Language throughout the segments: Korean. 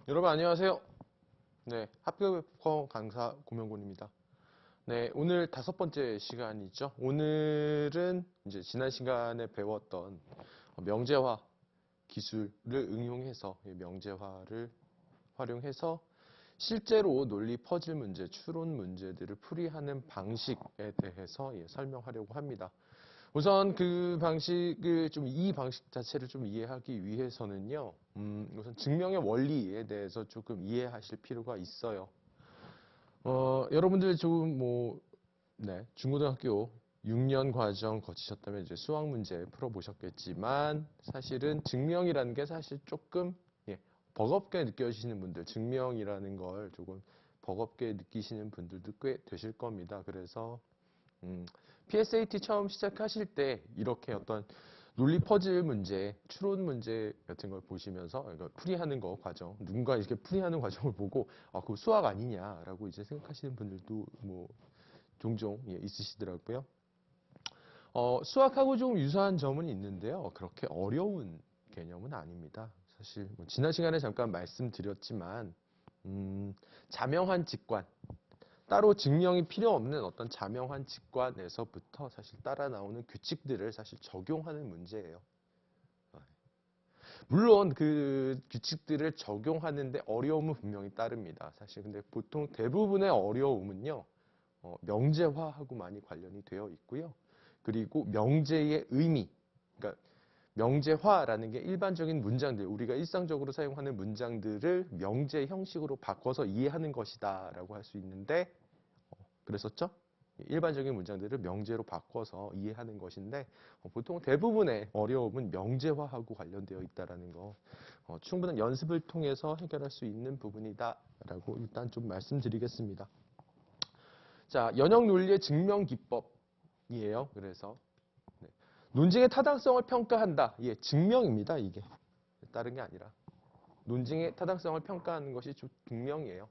여러분 안녕하세요. 네, 합격외국어 강사 고명곤입니다. 네, 오늘 5번째 시간이죠. 오늘은 이제 지난 시간에 배웠던 명제화 기술을 응용해서 명제화를 활용해서 실제로 논리 퍼즐 문제, 추론 문제들을 풀이하는 방식에 대해서 설명하려고 합니다. 우선 그 방식을 이 방식 자체를 좀 이해하기 위해서는요, 우선 증명의 원리에 대해서 조금 이해하실 필요가 있어요. 여러분들 조금 중고등학교 6년 과정 거치셨다면 이제 수학 문제 풀어보셨겠지만 사실은 증명이라는 게 사실 조금 버겁게 느껴지시는 분들, 증명이라는 걸 조금 버겁게 느끼시는 분들도 꽤 되실 겁니다. 그래서 PSAT 처음 시작하실 때 이렇게 어떤 논리 퍼즐 문제, 추론 문제 같은 걸 보시면서 그러니까 풀이하는 거 과정, 누군가 이렇게 풀이하는 과정을 보고 그거 수학 아니냐라고 이제 생각하시는 분들도 종종 있으시더라고요. 수학하고 좀 유사한 점은 있는데요. 그렇게 어려운 개념은 아닙니다. 사실 지난 시간에 잠깐 말씀드렸지만 자명한 직관, 따로 증명이 필요 없는 어떤 자명한 직관에서부터 사실 따라 나오는 규칙들을 사실 적용하는 문제예요. 물론 그 규칙들을 적용하는데 어려움은 분명히 따릅니다. 사실 근데 보통 대부분의 어려움은요, 명제화하고 많이 관련이 되어 있고요. 그리고 명제의 의미, 그러니까 명제화라는 게 일반적인 문장들, 우리가 일상적으로 사용하는 문장들을 명제 형식으로 바꿔서 이해하는 것이다라고 할 수 있는데, 그랬었죠? 일반적인 문장들을 명제로 바꿔서 이해하는 것인데 보통 대부분의 어려움은 명제화하고 관련되어 있다는 거 충분한 연습을 통해서 해결할 수 있는 부분이다라고 일단 좀 말씀드리겠습니다. 자, 연역 논리의 증명 기법이에요. 그래서 논증의 타당성을 평가한다. 증명입니다. 이게 다른 게 아니라 논증의 타당성을 평가하는 것이 증명이에요.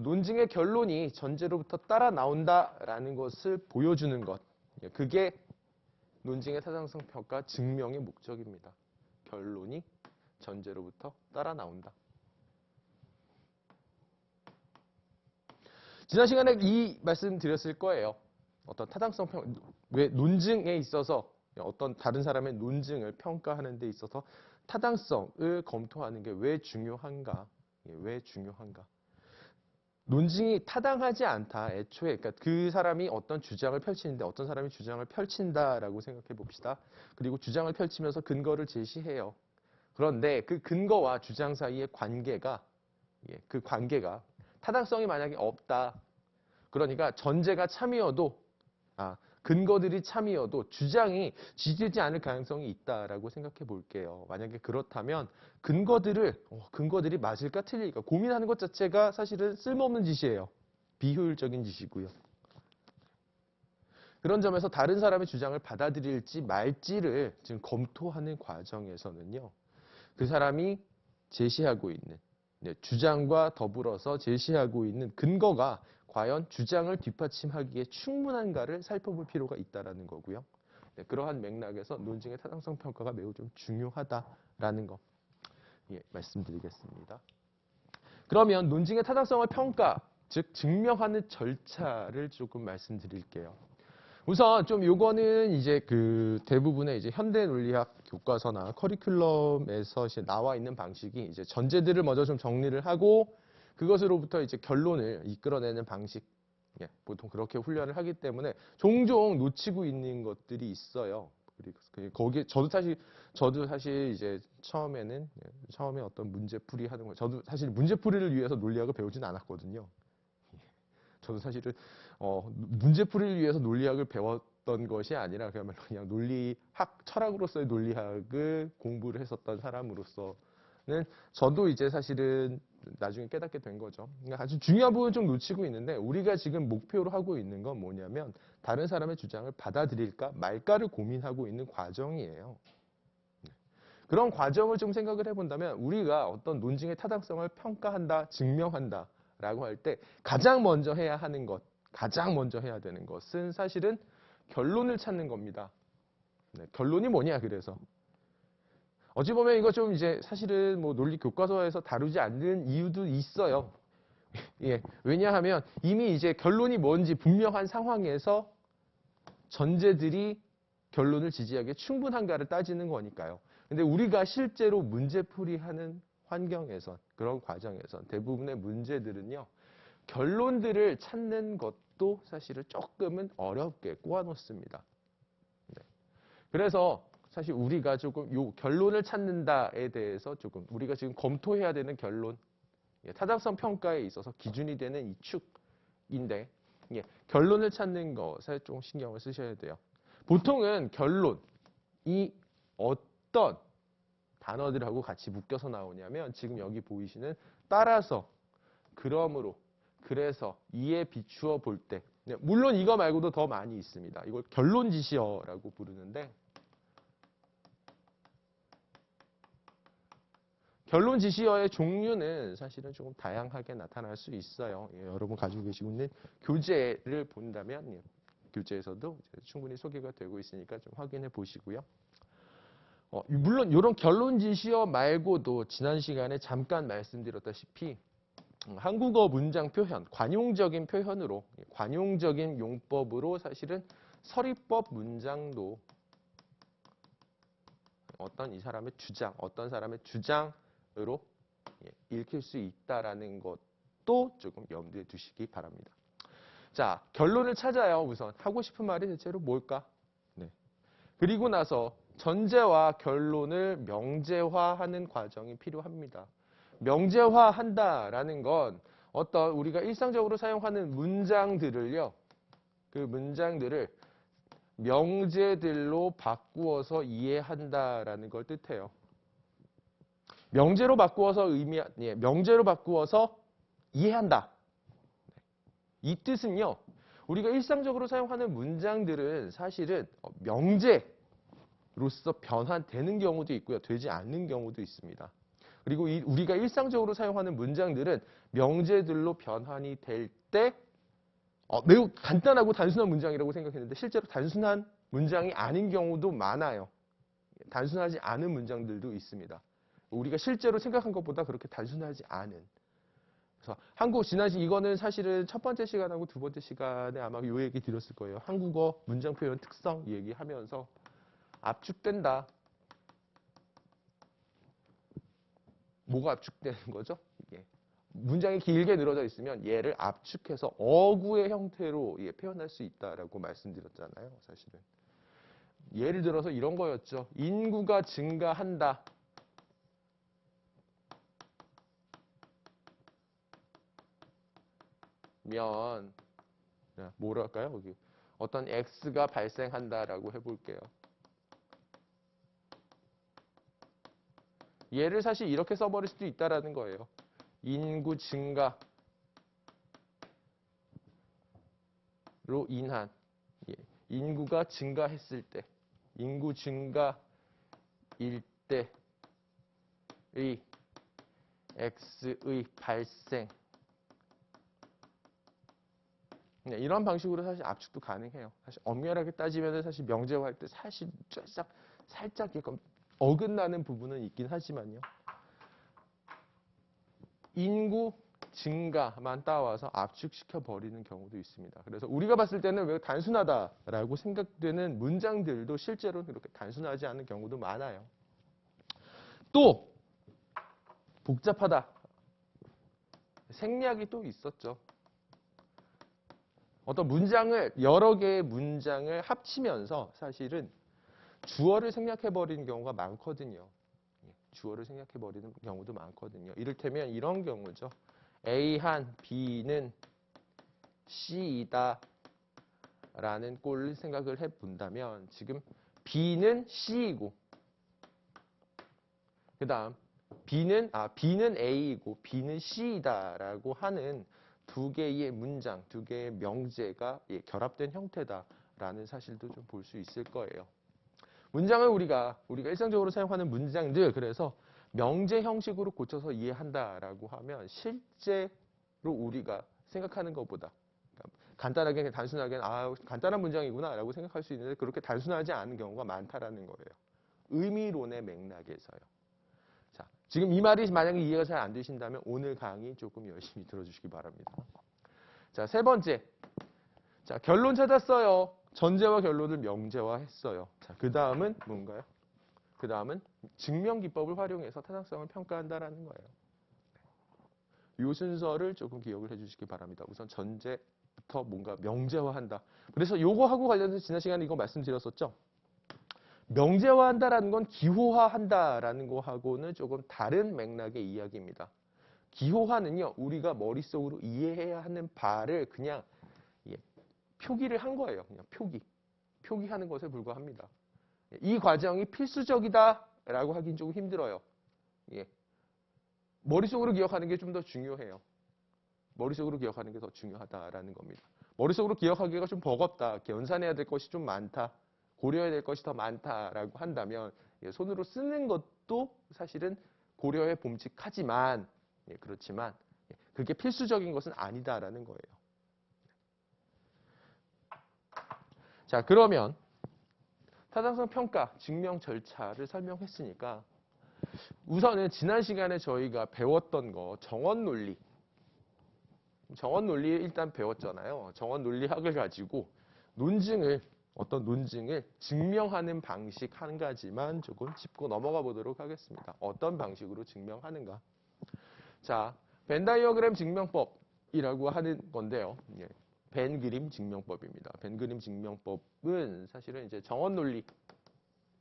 논증의 결론이 전제로부터 따라 나온다라는 것을 보여주는 것. 그게 논증의 타당성 평가 증명의 목적입니다. 결론이 전제로부터 따라 나온다. 지난 시간에 이 말씀 드렸을 거예요. 어떤 타당성 왜 논증에 있어서 어떤 다른 사람의 논증을 평가하는 데 있어서 타당성을 검토하는 게 왜 중요한가? 왜 중요한가? 논증이 타당하지 않다. 애초에 그러니까 그 사람이 어떤 주장을 펼치는데 어떤 사람이 주장을 펼친다라고 생각해 봅시다. 그리고 주장을 펼치면서 근거를 제시해요. 그런데 그 근거와 주장 사이의 관계가 그 관계가 타당성이 만약에 없다. 그러니까 전제가 참이어도 근거들이 참이어도 주장이 지지되지 않을 가능성이 있다라고 생각해 볼게요. 만약에 그렇다면 근거들이 맞을까 틀릴까 고민하는 것 자체가 사실은 쓸모없는 짓이에요. 비효율적인 짓이고요. 그런 점에서 다른 사람의 주장을 받아들일지 말지를 지금 검토하는 과정에서는요. 그 사람이 제시하고 있는 주장과 더불어서 제시하고 있는 근거가 과연 주장을 뒷받침하기에 충분한가를 살펴볼 필요가 있다는 거고요. 그러한 맥락에서 논증의 타당성 평가가 매우 좀 중요하다라는 거 말씀드리겠습니다. 그러면 논증의 타당성을 평가, 즉 증명하는 절차를 조금 말씀드릴게요. 우선 좀 요거는 이제 그 대부분의 이제 현대 논리학 교과서나 커리큘럼에서 이제 나와 있는 방식이 이제 전제들을 먼저 좀 정리를 하고 그것으로부터 이제 결론을 이끌어내는 방식. 보통 그렇게 훈련을 하기 때문에 종종 놓치고 있는 것들이 있어요. 그리고 거기에 저도 사실 이제 처음에 어떤 문제풀이 하는 거 저도 사실 문제풀이를 위해서 논리학을 배우진 않았거든요. 저도 사실은 문제풀이를 위해서 논리학을 배웠던 것이 아니라 그냥 논리학 철학으로서의 논리학을 공부를 했었던 사람으로서는 저도 이제 사실은 나중에 깨닫게 된 거죠. 그러니까 아주 중요한 부분 좀 놓치고 있는데 우리가 지금 목표로 하고 있는 건 뭐냐면 다른 사람의 주장을 받아들일까 말까를 고민하고 있는 과정이에요. 그런 과정을 좀 생각을 해본다면 우리가 어떤 논증의 타당성을 평가한다, 증명한다 라고 할 때 가장 먼저 해야 하는 것, 가장 먼저 해야 되는 것은 사실은 결론을 찾는 겁니다. 결론이 뭐냐 그래서 어찌 보면 이거 좀 이제 사실은 뭐 논리 교과서에서 다루지 않는 이유도 있어요. 예. 왜냐하면 이미 이제 결론이 뭔지 분명한 상황에서 전제들이 결론을 지지하기에 충분한가를 따지는 거니까요. 근데 우리가 실제로 문제풀이하는 환경에선, 그런 과정에선 대부분의 문제들은요. 결론들을 찾는 것도 사실은 조금은 어렵게 꼬아놓습니다. 네. 그래서 사실 우리가 조금 요 결론을 찾는다에 대해서 조금 우리가 지금 검토해야 되는 결론, 타당성 평가에 있어서 기준이 되는 이 축인데 결론을 찾는 것에 좀 신경을 쓰셔야 돼요. 보통은 결론이 어떤 단어들하고 같이 묶여서 나오냐면 지금 여기 보이시는 따라서, 그러므로, 그래서, 이에 비추어 볼 때, 물론 이거 말고도 더 많이 있습니다. 이걸 결론지시어라고 부르는데 결론지시어의 종류는 사실은 조금 다양하게 나타날 수 있어요. 여러분 가지고 계시고 있는 교재를 본다면 교재에서도 충분히 소개가 되고 있으니까 좀 확인해 보시고요. 물론 이런 결론지시어 말고도 지난 시간에 잠깐 말씀드렸다시피 한국어 문장 표현, 관용적인 표현으로, 관용적인 용법으로 사실은 서리법 문장도 어떤 이 사람의 주장, 어떤 사람의 주장으로 읽힐 수 있다라는 것도 조금 염두에 두시기 바랍니다. 자, 결론을 찾아요. 우선 하고 싶은 말이 대체로 뭘까? 네. 그리고 나서 전제와 결론을 명제화하는 과정이 필요합니다. 명제화한다라는 건 어떤 우리가 일상적으로 사용하는 문장들을요. 그 문장들을 명제들로 바꾸어서 이해한다라는 걸 뜻해요. 명제로 바꾸어서 명제로 바꾸어서 이해한다. 이 뜻은요. 우리가 일상적으로 사용하는 문장들은 사실은 명제로서 변환되는 경우도 있고요. 되지 않는 경우도 있습니다. 그리고 우리가 일상적으로 사용하는 문장들은 명제들로 변환이 될 때 매우 간단하고 단순한 문장이라고 생각했는데 실제로 단순한 문장이 아닌 경우도 많아요. 단순하지 않은 문장들도 있습니다. 우리가 실제로 생각한 것보다 그렇게 단순하지 않은. 그래서 이거는 사실은 첫 번째 시간하고 두 번째 시간에 아마 이 얘기 드렸을 거예요. 한국어 문장 표현 특성 얘기하면서 압축된다. 뭐가 압축되는 거죠? 문장이 길게 늘어져 있으면 얘를 압축해서 어구의 형태로 표현할 수 있다라고 말씀드렸잖아요. 사실은. 예를 들어서 이런 거였죠. 인구가 증가한다. 면 뭐랄까요? 여기 어떤 X가 발생한다라고 해볼게요. 얘를 사실 이렇게 써버릴 수도 있다라는 거예요. 인구 증가로 인한 인구가 증가했을 때 인구 증가일 때의 X의 발생 이런 방식으로 사실 압축도 가능해요. 사실 엄밀하게 따지면 사실 명제화할 때 사실 살짝 약간 어긋나는 부분은 있긴 하지만요. 인구 증가만 따와서 압축시켜 버리는 경우도 있습니다. 그래서 우리가 봤을 때는 왜 단순하다라고 생각되는 문장들도 실제로는 그렇게 단순하지 않은 경우도 많아요. 또 복잡하다. 생략이 또 있었죠. 어떤 여러 개의 문장을 합치면서 사실은 주어를 생략해버리는 경우가 많거든요. 주어를 생략해버리는 경우도 많거든요. 이를테면 이런 경우죠. A한 B는 C이다 라는 꼴을 생각을 해본다면 지금 B는 C이고 그 다음 B는 A이고 B는 C이다 라고 하는 두 개의 문장, 두 개의 명제가 결합된 형태다라는 사실도 좀 볼 수 있을 거예요. 문장을 우리가 일상적으로 사용하는 문장들, 그래서 명제 형식으로 고쳐서 이해한다라고 하면 실제로 우리가 생각하는 것보다 간단하게 단순하게 간단한 문장이구나라고 생각할 수 있는데 그렇게 단순하지 않은 경우가 많다라는 거예요. 의미론의 맥락에서요. 자, 지금 이 말이 만약에 이해가 잘 안 되신다면 오늘 강의 조금 열심히 들어주시기 바랍니다. 자, 세 번째. 자, 결론 찾았어요. 전제와 결론을 명제화했어요. 자, 그 다음은 뭔가요? 그 다음은 증명기법을 활용해서 타당성을 평가한다라는 거예요. 이 순서를 조금 기억을 해주시기 바랍니다. 우선 전제부터 뭔가 명제화한다. 그래서 요거하고 관련해서 지난 시간에 이거 말씀드렸었죠. 명제화한다라는 건 기호화한다라는 거하고는 조금 다른 맥락의 이야기입니다. 기호화는요, 우리가 머릿속으로 이해해야 하는 바를 그냥 표기를 한 거예요. 그냥 표기하는 것에 불과합니다. 이 과정이 필수적이다라고 하긴 조금 힘들어요. 예. 머릿속으로 기억하는 게 좀 더 중요해요. 머릿속으로 기억하는 게 더 중요하다라는 겁니다. 머릿속으로 기억하기가 좀 버겁다. 연산해야 될 것이 좀 많다. 고려해야 될 것이 더 많다라고 한다면 손으로 쓰는 것도 사실은 고려해 봄직하지만 그렇지만 그게 필수적인 것은 아니다라는 거예요. 자, 그러면 타당성 평가 증명 절차를 설명했으니까 우선은 지난 시간에 저희가 배웠던 거 정원 논리 일단 배웠잖아요. 정원 논리학을 가지고 어떤 논증을 증명하는 방식 한 가지만 조금 짚고 넘어가 보도록 하겠습니다. 어떤 방식으로 증명하는가? 자, 벤 다이어그램 증명법이라고 하는 건데요. 벤 그림 증명법입니다. 벤 그림 증명법은 사실은 이제 정원 논리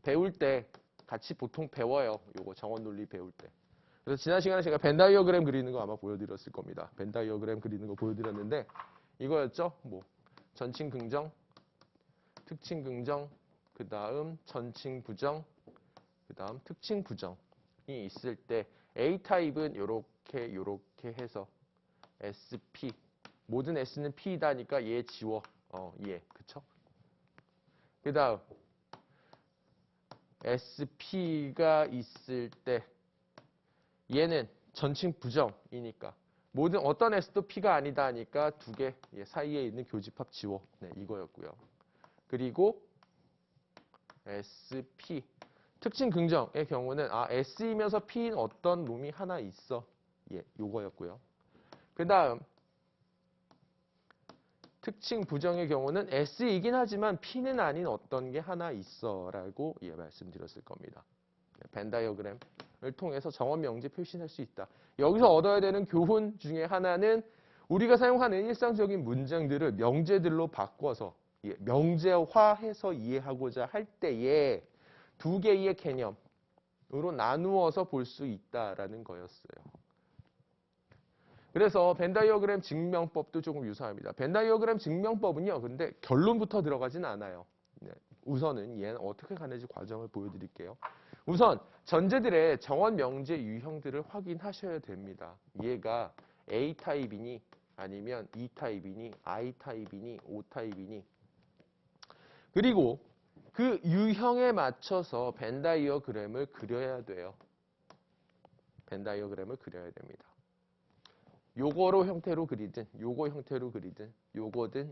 배울 때 같이 보통 배워요. 요거 정원 논리 배울 때. 그래서 지난 시간에 제가 벤 다이어그램 그리는 거 아마 보여드렸을 겁니다. 벤 다이어그램 그리는 거 보여드렸는데 이거였죠. 뭐 전칭 긍정, 특칭 긍정, 그 다음 전칭 부정, 그 다음 특칭 부정이 있을 때 A 타입은 요렇게 해서 SP 모든 S는 P이다니까 얘 지워. 얘 그쵸? 그 다음 SP가 있을 때 얘는 전칭 부정이니까 모든 어떤 S도 P가 아니다 하니까 두 개 사이에 있는 교집합 지워. 네, 이거였고요. 그리고 SP 특징 긍정의 경우는 S이면서 P인 어떤 놈이 하나 있어. 요거였고요. 그 다음 특징 부정의 경우는 S이긴 하지만 P는 아닌 어떤 게 하나 있어 라고 말씀드렸을 겁니다. 벤 다이어그램을 통해서 정원 명제 표시할 수 있다. 여기서 얻어야 되는 교훈 중에 하나는 우리가 사용하는 일상적인 문장들을 명제들로 바꿔서 명제화해서 이해하고자 할 때에 두 개의 개념으로 나누어서 볼 수 있다라는 거였어요. 그래서 벤 다이어그램 증명법도 조금 유사합니다. 벤 다이어그램 증명법은요. 근데 결론부터 들어가진 않아요. 우선은 얘는 어떻게 가는지 과정을 보여드릴게요. 우선 전제들의 정원 명제 유형들을 확인하셔야 됩니다. 얘가 A 타입이니 아니면 E 타입이니 I 타입이니 O 타입이니 그리고 그 유형에 맞춰서 벤 다이어그램을 그려야 돼요. 벤 다이어그램을 그려야 됩니다. 요거로 형태로 그리든 요거 형태로 그리든 요거든.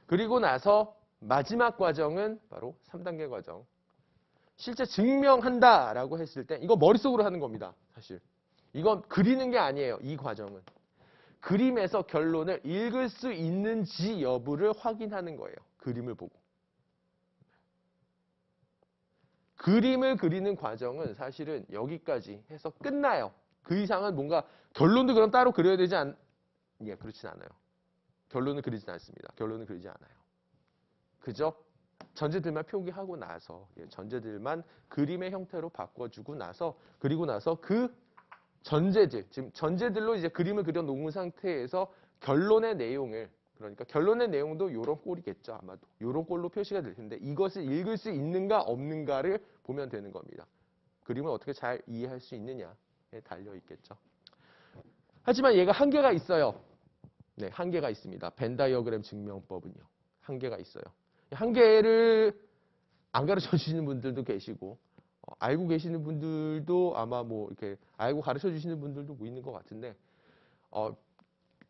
그리고 나서 마지막 과정은 바로 3단계 과정. 실제 증명한다라고 했을 때 이거 머릿속으로 하는 겁니다. 사실. 이건 그리는 게 아니에요. 이 과정은. 그림에서 결론을 읽을 수 있는지 여부를 확인하는 거예요. 그림을 보고. 그림을 그리는 과정은 사실은 여기까지 해서 끝나요. 그 이상은 뭔가 결론도 그럼 따로 그려야 되지 그렇진 않아요. 결론을 그리진 않습니다. 결론을 그리지 않아요. 그저 전제들만 표기하고 나서 전제들만 그림의 형태로 바꿔주고 나서 그리고 나서 그 전제들 지금 전제들로 이제 그림을 그려 놓은 상태에서 결론의 내용을 그러니까 결론의 내용도 요런 꼴이겠죠. 아마도 요런 꼴로 표시가 될 텐데 이것을 읽을 수 있는가 없는가를 보면 되는 겁니다. 그림을 어떻게 잘 이해할 수 있느냐에 달려 있겠죠. 하지만 얘가 한계가 있어요. 네, 한계가 있습니다. 벤 다이어그램 증명법은요. 한계가 있어요. 한계를 안 가르쳐 주시는 분들도 계시고 알고 계시는 분들도 아마 뭐 이렇게 알고 가르쳐 주시는 분들도 뭐 있는 것 같은데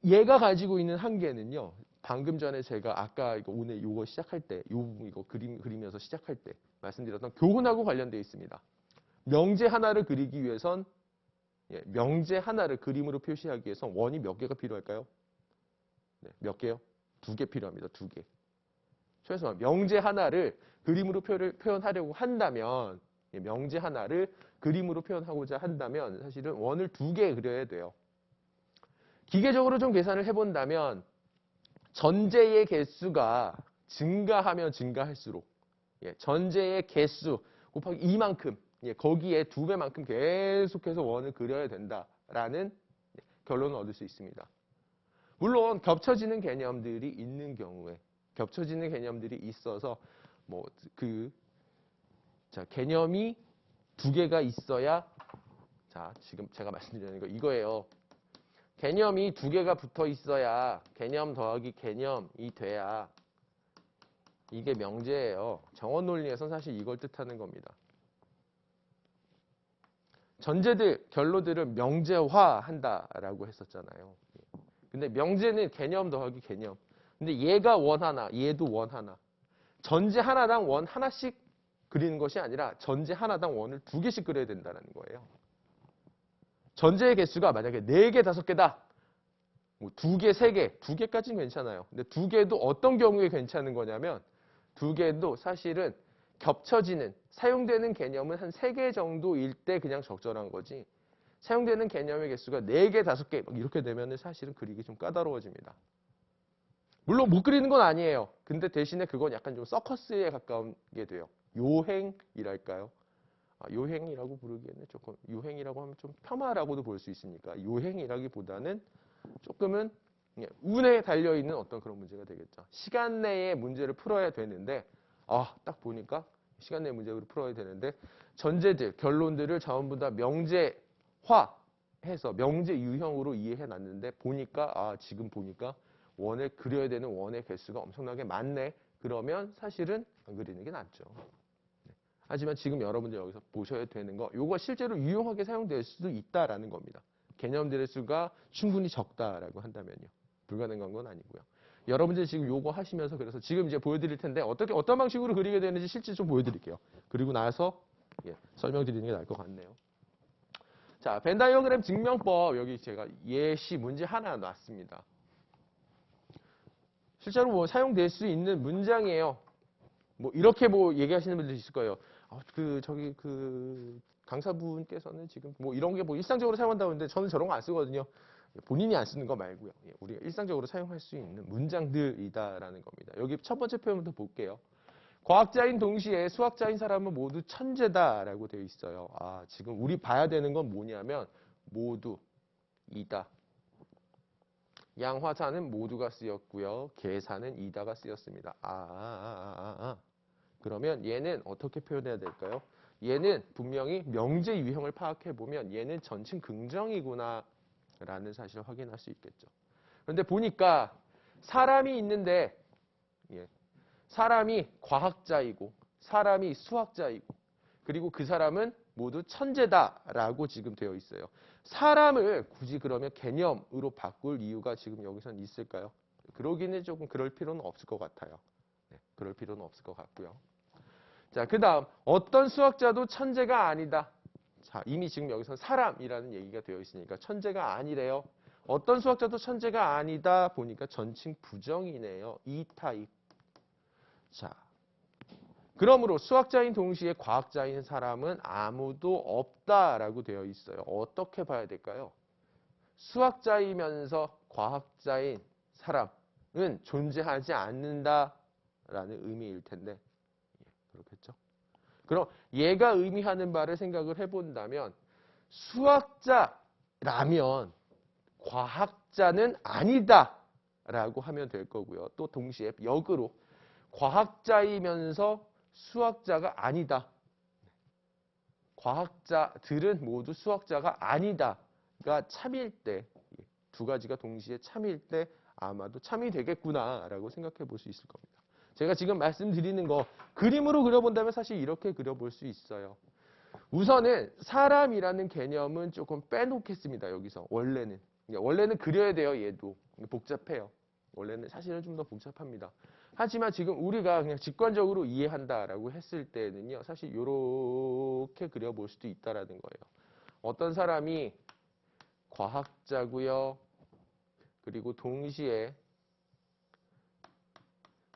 얘가 가지고 있는 한계는요. 방금 전에 제가 아까 오늘 이거 시작할 때, 이 부분 이거 그리면서 시작할 때 말씀드렸던 교훈하고 관련되어 있습니다. 명제 하나를 그리기 위해선 명제 하나를 그림으로 표시하기 위해선 원이 몇 개가 필요할까요? 네, 몇 개요? 2개 필요합니다. 2개. 최소한 명제 하나를 그림으로 표현하려고 한다면 명제 하나를 그림으로 표현하고자 한다면 사실은 원을 2개 그려야 돼요. 기계적으로 좀 계산을 해본다면 전제의 개수가 증가하면 증가할수록 전제의 개수 곱하기 이만큼 거기에 2배만큼 계속해서 원을 그려야 된다라는 결론을 얻을 수 있습니다. 물론 겹쳐지는 개념들이 있는 경우에 겹쳐지는 개념들이 있어서 개념이 2개가 있어야 지금 제가 말씀드리는 거 이거예요. 개념이 2개가 붙어 있어야 개념 더하기 개념이 돼야 이게 명제예요. 정원 논리에선 사실 이걸 뜻하는 겁니다. 전제들, 결로들을 명제화한다라고 했었잖아요. 근데 명제는 개념 더하기 개념. 근데 얘가 원 하나, 얘도 원 하나. 전제 하나당 원 하나씩 그리는 것이 아니라 전제 하나당 원을 2개씩 그려야 된다는 거예요. 전제의 개수가 만약에 4개, 5개다. 2개, 3개, 2개까지는 괜찮아요. 근데 2개도 어떤 경우에 괜찮은 거냐면 2개도 사실은 겹쳐지는, 사용되는 개념은 한 3개 정도일 때 그냥 적절한 거지. 사용되는 개념의 개수가 4개, 5개 이렇게 되면 사실은 그리기 좀 까다로워집니다. 물론 못 그리는 건 아니에요. 근데 대신에 그건 약간 좀 서커스에 가까운 게 돼요. 요행이랄까요? 요행이라고 부르기에는 조금, 요행이라고 하면 좀 폄하라고도 볼 수 있으니까 요행이라기보다는 조금은 운에 달려있는 어떤 그런 문제가 되겠죠. 시간 내에 문제를 풀어야 되는데 딱 보니까 시간 내에 문제를 풀어야 되는데 전제들, 결론들을 전부 다 명제화해서 명제 유형으로 이해해 놨는데 보니까 지금 보니까 원을 그려야 되는 원의 개수가 엄청나게 많네. 그러면 사실은 안 그리는 게 낫죠. 하지만 지금 여러분들 여기서 보셔야 되는 거 이거 실제로 유용하게 사용될 수도 있다라는 겁니다. 개념들의 수가 충분히 적다라고 한다면요. 불가능한 건 아니고요. 여러분들 지금 요거 하시면서 그래서 지금 이제 보여드릴 텐데 어떤 방식으로 그리게 되는지 실제 좀 보여드릴게요. 그리고 나서 설명드리는 게 나을 것 같네요. 자, 벤 다이어그램 증명법 여기 제가 예시 문제 하나 놨습니다. 실제로 사용될 수 있는 문장이에요. 이렇게 얘기하시는 분들이 있을 거예요. 강사분께서는 지금 이런 게 일상적으로 사용한다고 하는데 저는 저런 거 안 쓰거든요. 본인이 안 쓰는 거 말고요. 우리가 일상적으로 사용할 수 있는 문장들이다라는 겁니다. 여기 첫 번째 표현부터 볼게요. 과학자인 동시에 수학자인 사람은 모두 천재다라고 되어 있어요. 지금 우리 봐야 되는 건 뭐냐면 모두 이다. 양화사는 모두가 쓰였고요. 계산은 이다가 쓰였습니다. 그러면 얘는 어떻게 표현해야 될까요? 얘는 분명히 명제 유형을 파악해보면 얘는 전칭 긍정이구나 라는 사실을 확인할 수 있겠죠. 그런데 보니까 사람이 있는데 사람이 과학자이고 사람이 수학자이고 그리고 그 사람은 모두 천재다라고 지금 되어 있어요. 사람을 굳이 그러면 개념으로 바꿀 이유가 지금 여기선 있을까요? 그러기는 조금 그럴 필요는 없을 것 같아요. 그럴 필요는 없을 것 같고요. 자, 그 다음 어떤 수학자도 천재가 아니다. 자, 이미 지금 여기서 사람이라는 얘기가 되어 있으니까 천재가 아니래요. 어떤 수학자도 천재가 아니다 보니까 전칭 부정이네요. 이 타입. 자, 그러므로 수학자인 동시에 과학자인 사람은 아무도 없다라고 되어 있어요. 어떻게 봐야 될까요? 수학자이면서 과학자인 사람은 존재하지 않는다라는 의미일 텐데 그렇겠죠? 그럼 얘가 의미하는 바를 생각을 해본다면 수학자라면 과학자는 아니다라고 하면 될 거고요. 또 동시에 역으로 과학자이면서 수학자가 아니다. 과학자들은 모두 수학자가 아니다가 참일 때, 2가지가 동시에 참일 때 아마도 참이 되겠구나라고 생각해 볼 수 있을 겁니다. 제가 지금 말씀드리는 거 그림으로 그려본다면 사실 이렇게 그려볼 수 있어요. 우선은 사람이라는 개념은 조금 빼놓겠습니다. 여기서 원래는 그려야 돼요. 얘도 복잡해요. 원래는 사실은 좀 더 복잡합니다. 하지만 지금 우리가 그냥 직관적으로 이해한다라고 했을 때는요. 사실 이렇게 그려볼 수도 있다라는 거예요. 어떤 사람이 과학자고요. 그리고 동시에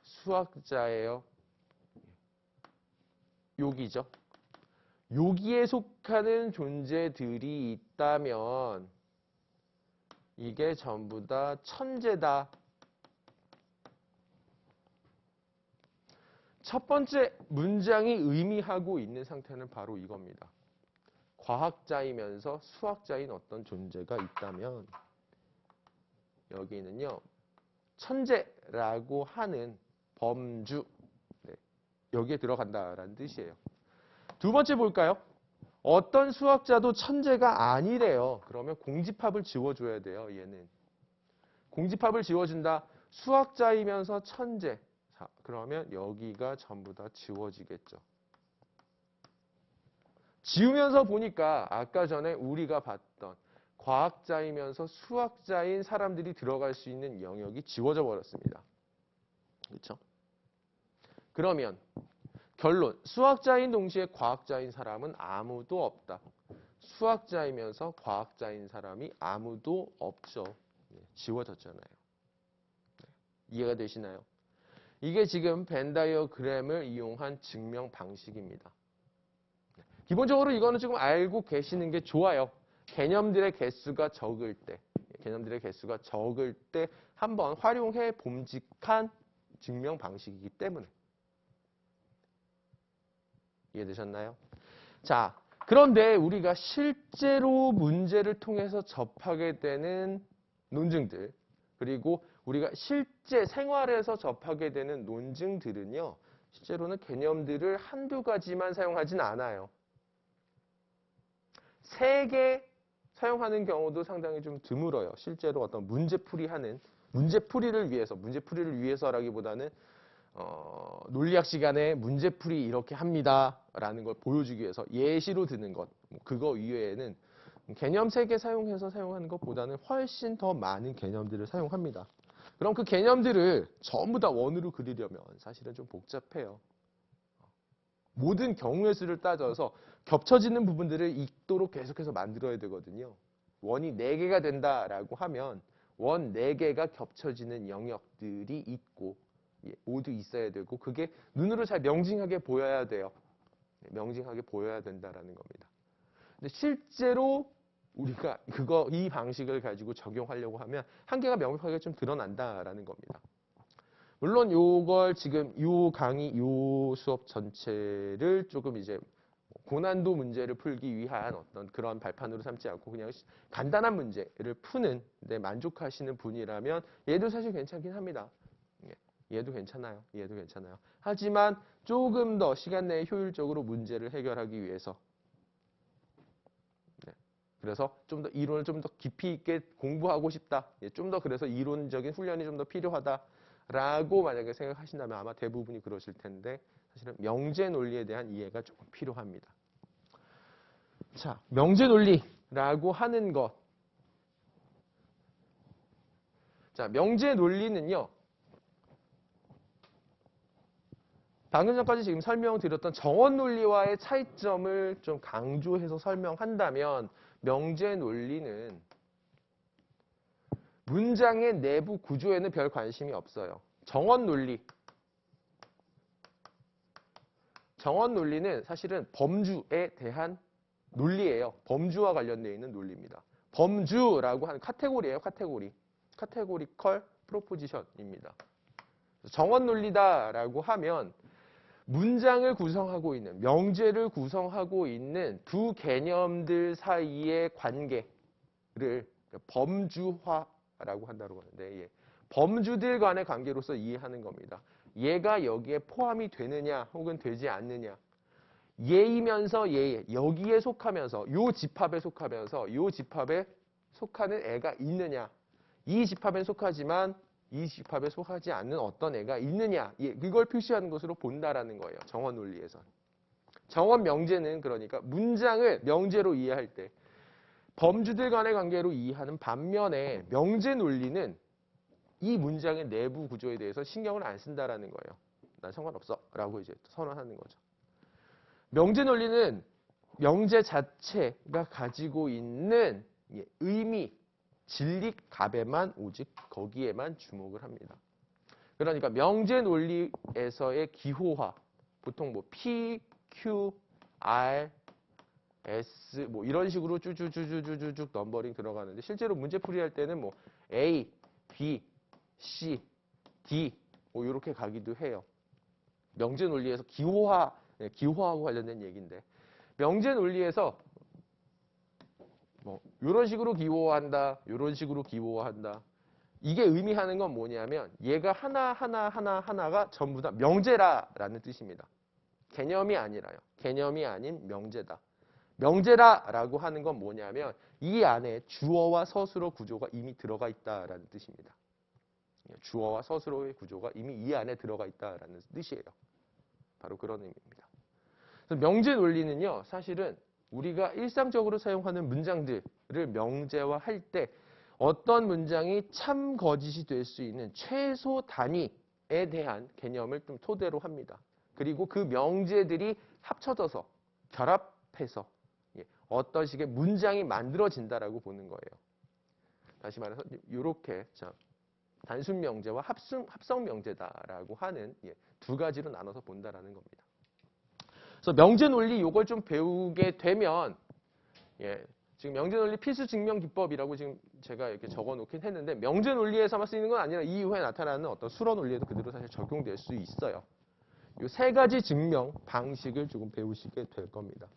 수학자예요. 여기죠. 여기에 속하는 존재들이 있다면 이게 전부 다 천재다. 첫 번째 문장이 의미하고 있는 상태는 바로 이겁니다. 과학자이면서 수학자인 어떤 존재가 있다면 여기는요. 천재라고 하는 범주 여기에 들어간다라는 뜻이에요. 두 번째 볼까요? 어떤 수학자도 천재가 아니래요. 그러면 공집합을 지워줘야 돼요. 얘는. 공집합을 지워준다. 수학자이면서 천재. 자, 그러면 여기가 전부 다 지워지겠죠. 지우면서 보니까 아까 전에 우리가 봤던 과학자이면서 수학자인 사람들이 들어갈 수 있는 영역이 지워져 버렸습니다. 그렇죠? 그러면 결론, 수학자인 동시에 과학자인 사람은 아무도 없다. 수학자이면서 과학자인 사람이 아무도 없죠. 지워졌잖아요. 이해가 되시나요? 이게 지금 벤 다이어그램을 이용한 증명 방식입니다. 기본적으로 이거는 지금 알고 계시는 게 좋아요. 개념들의 개수가 적을 때 한번 활용해 봄직한 증명 방식이기 때문에. 이해되셨나요? 자, 그런데 우리가 실제로 문제를 통해서 접하게 되는 논증들, 그리고 우리가 실제 생활에서 접하게 되는 논증들은요, 실제로는 개념들을 한두 가지만 사용하진 않아요. 3개 사용하는 경우도 상당히 좀 드물어요. 실제로 어떤 문제풀이를 위해서라기보다는 논리학 시간에 문제풀이 이렇게 합니다라는 걸 보여주기 위해서 예시로 드는 것, 그거 이외에는 개념 3개 사용하는 것보다는 훨씬 더 많은 개념들을 사용합니다. 그럼 그 개념들을 전부 다 원으로 그리려면 사실은 좀 복잡해요. 모든 경우의 수를 따져서 겹쳐지는 부분들을 있도록 계속해서 만들어야 되거든요. 원이 4개가 된다라고 하면 원 4개가 겹쳐지는 영역들이 있고 모두 있어야 되고 그게 눈으로 잘 명징하게 보여야 돼요. 명징하게 보여야 된다라는 겁니다. 근데 실제로 우리가 이 방식을 가지고 적용하려고 하면 한계가 명확하게 좀 드러난다라는 겁니다. 물론 요걸 지금 요 강의, 요 수업 전체를 조금 이제 고난도 문제를 풀기 위한 어떤 그런 발판으로 삼지 않고 그냥 간단한 문제를 푸는 데 만족하시는 분이라면 얘도 사실 괜찮긴 합니다. 얘도 괜찮아요. 하지만 조금 더 시간 내에 효율적으로 문제를 해결하기 위해서 그래서 좀 더 이론을 좀 더 깊이 있게 공부하고 싶다. 좀 더 그래서 이론적인 훈련이 좀 더 필요하다라고 만약에 생각하신다면 아마 대부분이 그러실 텐데 사실은 명제 논리에 대한 이해가 조금 필요합니다. 자, 명제 논리라고 하는 것. 자, 명제 논리는요. 방금 전까지 지금 설명드렸던 정원 논리와의 차이점을 좀 강조해서 설명한다면 명제 논리는 문장의 내부 구조에는 별 관심이 없어요. 정원 논리는 사실은 범주에 대한 논리예요. 범주와 관련되어 있는 논리입니다. 범주라고 하는 카테고리예요. 카테고리컬 프로포지션입니다. 정원 논리다라고 하면 문장을 구성하고 있는, 명제를 구성하고 있는 두 개념들 사이의 관계를 범주화라고 한다고 하는데 범주들 간의 관계로서 이해하는 겁니다. 얘가 여기에 포함이 되느냐 혹은 되지 않느냐. 얘이면서 여기에 속하면서 요 집합에 속하는 애가 있느냐. 이 집합에 속하지만 이 집합에 속하지 않는 어떤 애가 있느냐. 그걸 표시하는 것으로 본다라는 거예요. 정원 논리에서. 정원 명제는 그러니까 문장을 명제로 이해할 때 범주들 간의 관계로 이해하는 반면에 명제 논리는 이 문장의 내부 구조에 대해서 신경을 안 쓴다라는 거예요. 난 상관없어 라고 이제 선언하는 거죠. 명제 논리는 명제 자체가 가지고 있는 의미, 진리값에만 오직 거기에만 주목을 합니다. 그러니까 명제 논리에서의 기호화, 보통 뭐 P, Q, R, S 뭐 이런 식으로 쭈쭈쭈쭈쭈쭉 넘버링 들어가는데 실제로 문제 풀이할 때는 뭐 A, B, C, D 뭐 이렇게 가기도 해요. 명제 논리에서 기호화, 기호화하고 관련된 얘기인데 명제 논리에서 뭐 이런 식으로 기호화한다, 이런 식으로 기호화한다. 이게 의미하는 건 뭐냐면 얘가 하나가 전부 다 명제라라는 뜻입니다. 개념이 아니라요. 개념이 아닌 명제다. 명제라라고 하는 건 뭐냐면 이 안에 주어와 서술어 구조가 이미 들어가 있다라는 뜻입니다. 주어와 서술어의 구조가 이미 이 안에 들어가 있다라는 뜻이에요. 바로 그런 의미입니다. 그래서 명제 논리는요, 사실은 우리가 일상적으로 사용하는 문장들을 명제화할 때 어떤 문장이 참 거짓이 될 수 있는 최소 단위에 대한 개념을 좀 토대로 합니다. 그리고 그 명제들이 합쳐져서 결합해서 어떤 식의 문장이 만들어진다라고 보는 거예요. 다시 말해서 이렇게 단순 명제와 합성 명제다라고 하는 두 가지로 나눠서 본다라는 겁니다. 그래서 명제 논리 이걸 좀 배우게 되면 지금 명제 논리 필수 증명 기법이라고 지금 제가 이렇게 적어 놓긴 했는데 명제 논리에서만 쓰이는 건 아니라 이후에 나타나는 어떤 수러 논리에도 그대로 사실 적용될 수 있어요. 이 세 가지 증명 방식을 조금 배우시게 될 겁니다.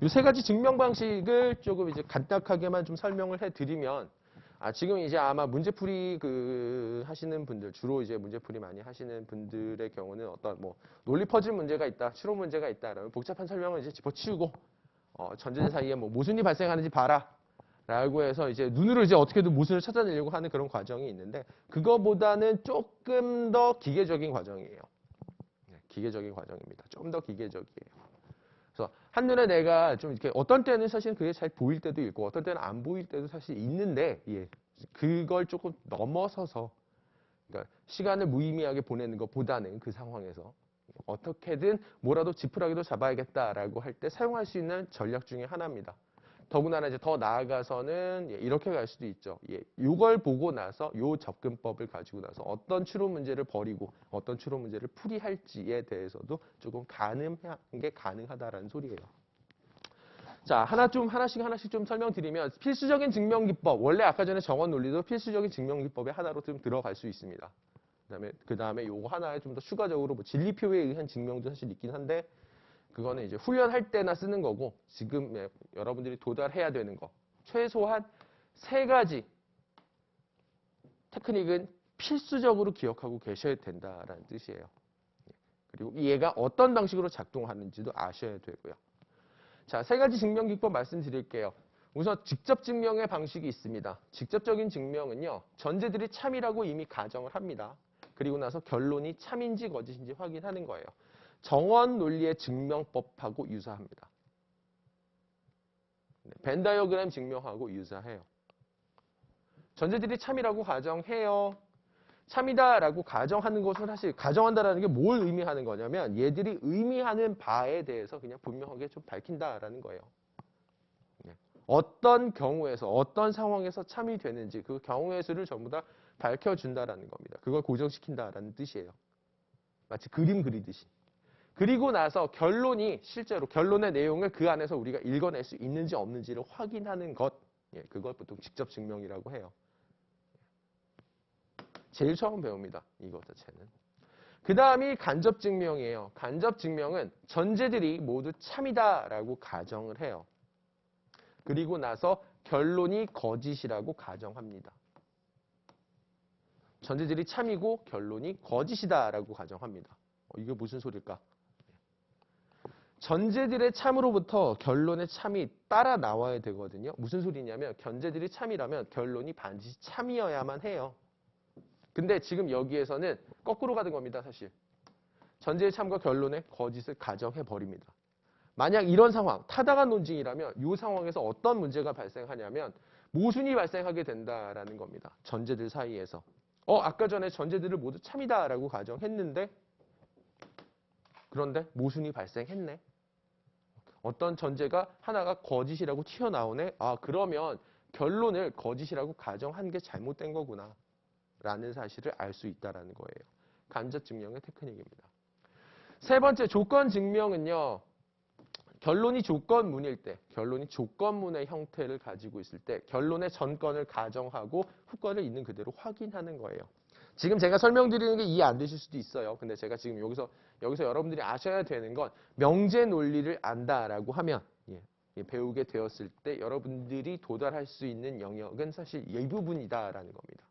이 세 가지 증명 방식을 조금 이제 간단하게만 좀 설명을 해드리면, 지금 이제 아마 문제풀이 하시는 분들, 주로 이제 문제풀이 많이 하시는 분들의 경우는 어떤 뭐 논리 퍼즐 문제가 있다, 추론 문제가 있다라는 복잡한 설명을 이제 집어치우고, 전제들 사이에 뭐 모순이 발생하는지 봐라. 라고 해서 이제 눈으로 이제 어떻게든 모순을 찾아내려고 하는 그런 과정이 있는데, 그거보다는 조금 더 기계적인 과정이에요. 기계적인 과정입니다. 좀 더 기계적이에요. 그래서 한눈에 내가 좀 이렇게 어떤 때는 사실 그게 잘 보일 때도 있고 어떤 때는 안 보일 때도 사실 있는데 그걸 조금 넘어서서 그러니까 시간을 무의미하게 보내는 것보다는 그 상황에서 어떻게든 뭐라도 지푸라기도 잡아야겠다라고 할 때 사용할 수 있는 전략 중에 하나입니다. 더군다나 이제 더 나아가서는 이렇게 갈 수도 있죠. 이걸 보고 나서 이 접근법을 가지고 나서 어떤 추론 문제를 버리고 어떤 추론 문제를 풀이할지에 대해서도 조금 가능한 게 가능하다라는 소리예요. 자, 하나씩 좀 설명드리면 필수적인 증명 기법, 원래 아까 전에 정원 논리도 필수적인 증명 기법의 하나로 좀 들어갈 수 있습니다. 그다음에 요거 하나에 좀 더 추가적으로 뭐 진리표에 의한 증명도 사실 있긴 한데 그거는 이제 훈련할 때나 쓰는 거고 지금 여러분들이 도달해야 되는 거 최소한 3가지 테크닉은 필수적으로 기억하고 계셔야 된다라는 뜻이에요. 그리고 얘가 어떤 방식으로 작동하는지도 아셔야 되고요. 자, 3가지 증명 기법 말씀드릴게요. 우선 직접 증명의 방식이 있습니다. 직접적인 증명은요, 전제들이 참이라고 이미 가정을 합니다. 그리고 나서 결론이 참인지 거짓인지 확인하는 거예요. 정원 논리의 증명법하고 유사합니다. 벤 다이어그램 증명하고 유사해요. 전제들이 참이라고 가정해요. 참이다라고 가정하는 것은 사실 가정한다라는 게 뭘 의미하는 거냐면 얘들이 의미하는 바에 대해서 그냥 분명하게 좀 밝힌다라는 거예요. 어떤 경우에서 어떤 상황에서 참이 되는지 그 경우의 수를 전부 다 밝혀준다라는 겁니다. 그걸 고정시킨다라는 뜻이에요. 마치 그림 그리듯이. 그리고 나서 결론이 실제로 결론의 내용을 그 안에서 우리가 읽어낼 수 있는지 없는지를 확인하는 것. 그걸 보통 직접 증명이라고 해요. 제일 처음 배웁니다. 이것 자체는. 그 다음이 간접 증명이에요. 간접 증명은 전제들이 모두 참이다라고 가정을 해요. 그리고 나서 결론이 거짓이라고 가정합니다. 전제들이 참이고 결론이 거짓이다라고 가정합니다. 이게 무슨 소릴까? 전제들의 참으로부터 결론의 참이 따라 나와야 되거든요. 무슨 소리냐면 전제들이 참이라면 결론이 반드시 참이어야만 해요. 근데 지금 여기에서는 거꾸로 가는 겁니다. 사실. 전제의 참과 결론의 거짓을 가정해버립니다. 만약 이런 상황, 타당한 논증이라면 이 상황에서 어떤 문제가 발생하냐면 모순이 발생하게 된다라는 겁니다. 전제들 사이에서. 아까 전에 전제들을 모두 참이다라고 가정했는데 그런데 모순이 발생했네. 어떤 전제가 하나가 거짓이라고 튀어나오네. 그러면 결론을 거짓이라고 가정한 게 잘못된 거구나 라는 사실을 알 수 있다는 거예요. 간접 증명의 테크닉입니다. 세 번째 조건 증명은요. 결론이 조건문일 때, 결론이 조건문의 형태를 가지고 있을 때 결론의 전건을 가정하고 후건을 있는 그대로 확인하는 거예요. 지금 제가 설명드리는 게 이해 안 되실 수도 있어요. 근데 제가 지금 여기서 여러분들이 아셔야 되는 건 명제 논리를 안다라고 하면 배우게 되었을 때 여러분들이 도달할 수 있는 영역은 사실 이 부분이다라는 겁니다.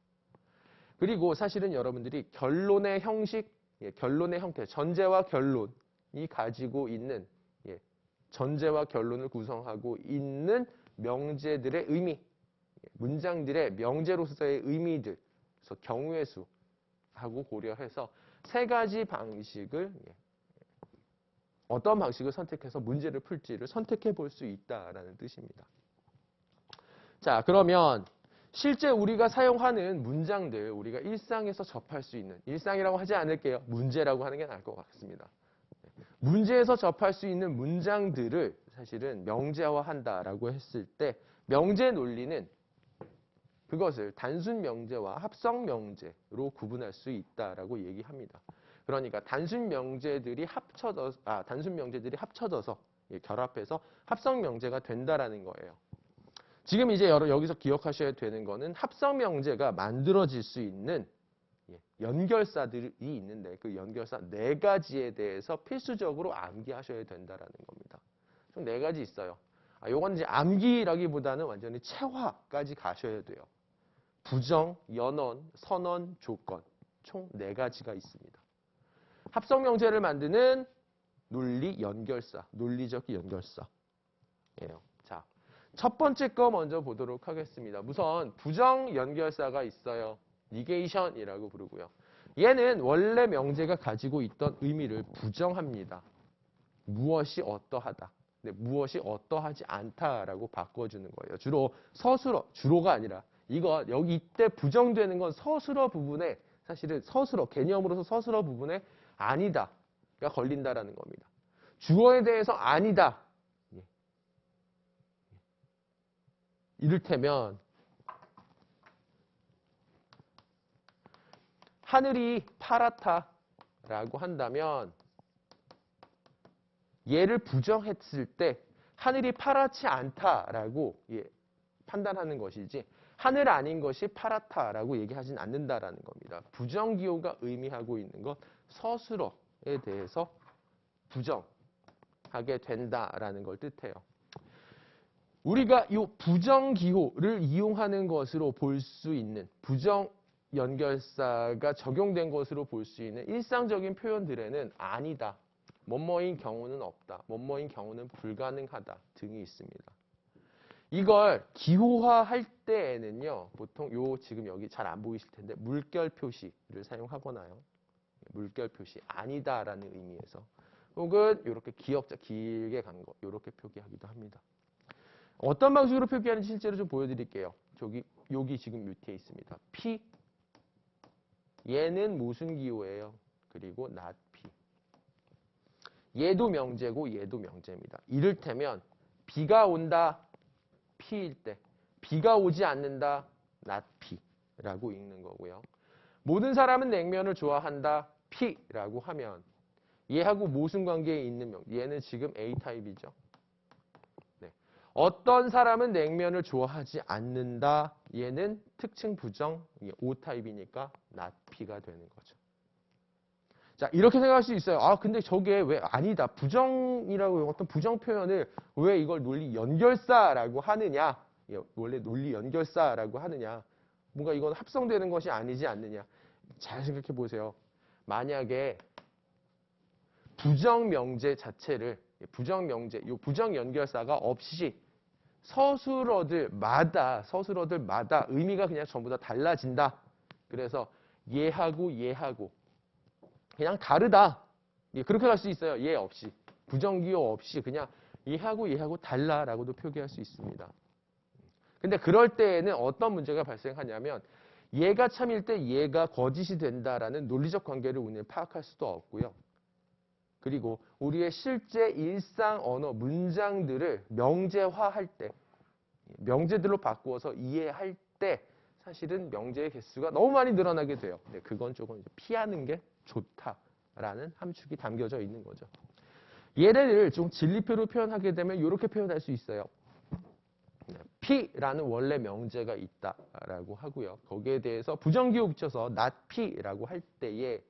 그리고 사실은 여러분들이 결론의 형식, 결론의 형태, 전제와 결론이 가지고 있는 전제와 결론을 구성하고 있는 명제들의 의미, 문장들의 명제로서의 의미들, 그래서 경우의 수하고 고려해서 세 가지 방식을 어떤 방식을 선택해서 문제를 풀지를 선택해 볼 수 있다라는 뜻입니다. 자, 그러면 실제 우리가 사용하는 문장들, 우리가 일상에서 접할 수 있는, 일상이라고 하지 않을게요. 문제라고 하는 게 나을 것 같습니다. 문제에서 접할 수 있는 문장들을 사실은 명제화한다라고 했을 때 명제 논리는 그것을 단순 명제와 합성 명제로 구분할 수 있다라고 얘기합니다. 그러니까 단순 명제들이 합쳐져서 결합해서 합성 명제가 된다라는 거예요. 지금 이제 여기서 기억하셔야 되는 거는 합성 명제가 만들어질 수 있는 연결사들이 있는데 그 연결사 4가지에 대해서 필수적으로 암기하셔야 된다라는 겁니다. 총 4가지 있어요. 요건 이제 암기라기보다는 완전히 체화까지 가셔야 돼요. 부정, 연언, 선언, 조건 총 4가지가 있습니다. 합성 명제를 만드는 논리 연결사, 논리적 연결사예요. 자, 첫 번째 거 먼저 보도록 하겠습니다. 우선 부정 연결사가 있어요. 니게이션이라고 부르고요. 얘는 원래 명제가 가지고 있던 의미를 부정합니다. 무엇이 어떠하다. 근데 무엇이 어떠하지 않다라고 바꿔주는 거예요. 주로 주로가 아니라 여기 이때 부정되는 건 서술어 부분에 사실은 개념으로서 서술어 부분에 아니다가 걸린다라는 겁니다. 주어에 대해서 아니다. 이를테면 하늘이 파랗다라고 한다면 얘를 부정했을 때 하늘이 파랗지 않다라고 판단하는 것이지 하늘 아닌 것이 파랗다라고 얘기하진 않는다라는 겁니다. 부정기호가 의미하고 있는 것 서술어에 대해서 부정하게 된다라는 걸 뜻해요. 우리가 이 부정기호를 이용하는 것으로 볼 수 있는 부정 연결사가 적용된 것으로 볼 수 있는 일상적인 표현들에는 아니다, 뭐뭐인 경우는 없다, 뭐뭐인 경우는 불가능하다 등이 있습니다. 이걸 기호화할 때에는요, 보통 지금 여기 잘 안 보이실 텐데 물결 표시를 사용하거나요. 물결 표시, 아니다라는 의미에서 혹은 이렇게 기역자 길게 간 거 이렇게 표기하기도 합니다. 어떤 방식으로 표기하는지 실제로 좀 보여드릴게요. 여기 지금 밑에 있습니다. P 얘는 무슨 기호예요? 그리고 not P. 얘도 명제고 얘도 명제입니다. 이를테면 비가 온다 P일 때 비가 오지 않는다 not P라고 읽는 거고요. 모든 사람은 냉면을 좋아한다 P라고 하면 얘하고 모순 관계에 있는 얘는 지금 A타입이죠. 네. 어떤 사람은 냉면을 좋아하지 않는다. 얘는 특징 부정 O타입이니까 not P가 되는 거죠. 자, 이렇게 생각할 수 있어요. 근데 저게 왜 아니다. 부정이라고 어떤 부정 표현을 왜 이걸 논리 연결사라고 하느냐. 원래 논리 연결사라고 하느냐. 뭔가 이건 합성되는 것이 아니지 않느냐. 잘 생각해 보세요. 만약에 부정명제 자체를 부정명제, 이 부정연결사가 없이 서술어들마다 의미가 그냥 전부 다 달라진다. 그래서 얘하고 그냥 다르다. 그렇게 갈 수 있어요. 얘 없이. 부정기호 없이 그냥 얘하고 달라라고도 표기할 수 있습니다. 근데 그럴 때에는 어떤 문제가 발생하냐면 얘가 참일 때 얘가 거짓이 된다라는 논리적 관계를 우리는 파악할 수도 없고요. 그리고 우리의 실제 일상 언어 문장들을 명제화할 때, 명제들로 바꾸어서 이해할 때 사실은 명제의 개수가 너무 많이 늘어나게 돼요. 근데 그건 조금 피하는 게 좋다라는 함축이 담겨져 있는 거죠. 얘를 좀 진리표로 표현하게 되면 이렇게 표현할 수 있어요. P라는 원래 명제가 있다라고 하고요. 거기에 대해서 부정기호 붙여서 not P라고 할 때에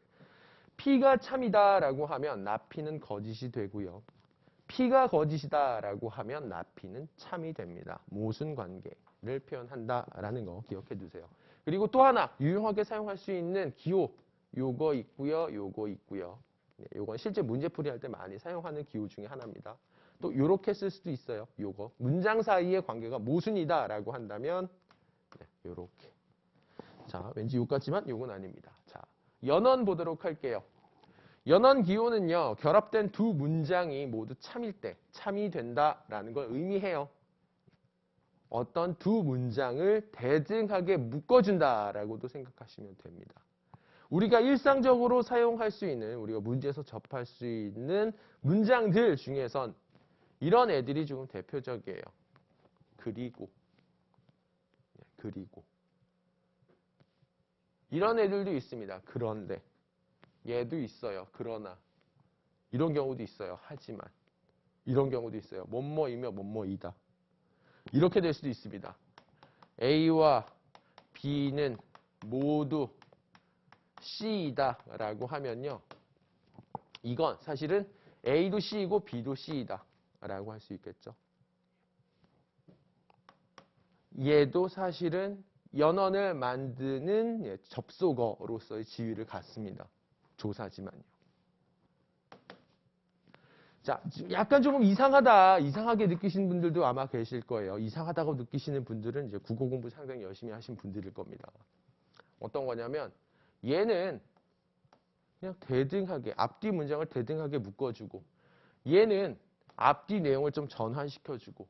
P가 참이다라고 하면 not P는 거짓이 되고요. P가 거짓이다라고 하면 not P는 참이 됩니다. 모순 관계를 표현한다라는 거 기억해 두세요. 그리고 또 하나 유용하게 사용할 수 있는 기호 요거 있고요. 요거 있고요. 요건 실제 문제풀이 할 때 많이 사용하는 기호 중에 하나입니다. 또 요렇게 쓸 수도 있어요. 요거 문장 사이의 관계가 모순이다라고 한다면 요렇게. 자, 왠지 요 같지만 요건 아닙니다. 자, 연언 보도록 할게요. 연언 기호는요. 결합된 두 문장이 모두 참일 때 참이 된다라는 걸 의미해요. 어떤 두 문장을 대등하게 묶어준다라고도 생각하시면 됩니다. 우리가 일상적으로 사용할 수 있는 우리가 문제에서 접할 수 있는 문장들 중에선 이런 애들이 좀 대표적이에요. 그리고 이런 애들도 있습니다. 그런데 얘도 있어요. 그러나 이런 경우도 있어요. 하지만 이런 경우도 있어요. 뭐뭐이며 뭐뭐이다. 이렇게 될 수도 있습니다. A와 B는 모두 C이다 라고 하면요. 이건 사실은 A도 C이고 B도 C이다 라고 할 수 있겠죠. 얘도 사실은 연언을 만드는 접속어로서의 지위를 갖습니다. 조사지만요. 자, 약간 조금 이상하게 느끼시는 분들도 아마 계실 거예요. 이상하다고 느끼시는 분들은 이제 국어 공부 상당히 열심히 하신 분들일 겁니다. 어떤 거냐면 얘는 그냥 대등하게 앞뒤 문장을 대등하게 묶어주고 얘는 앞뒤 내용을 좀 전환시켜주고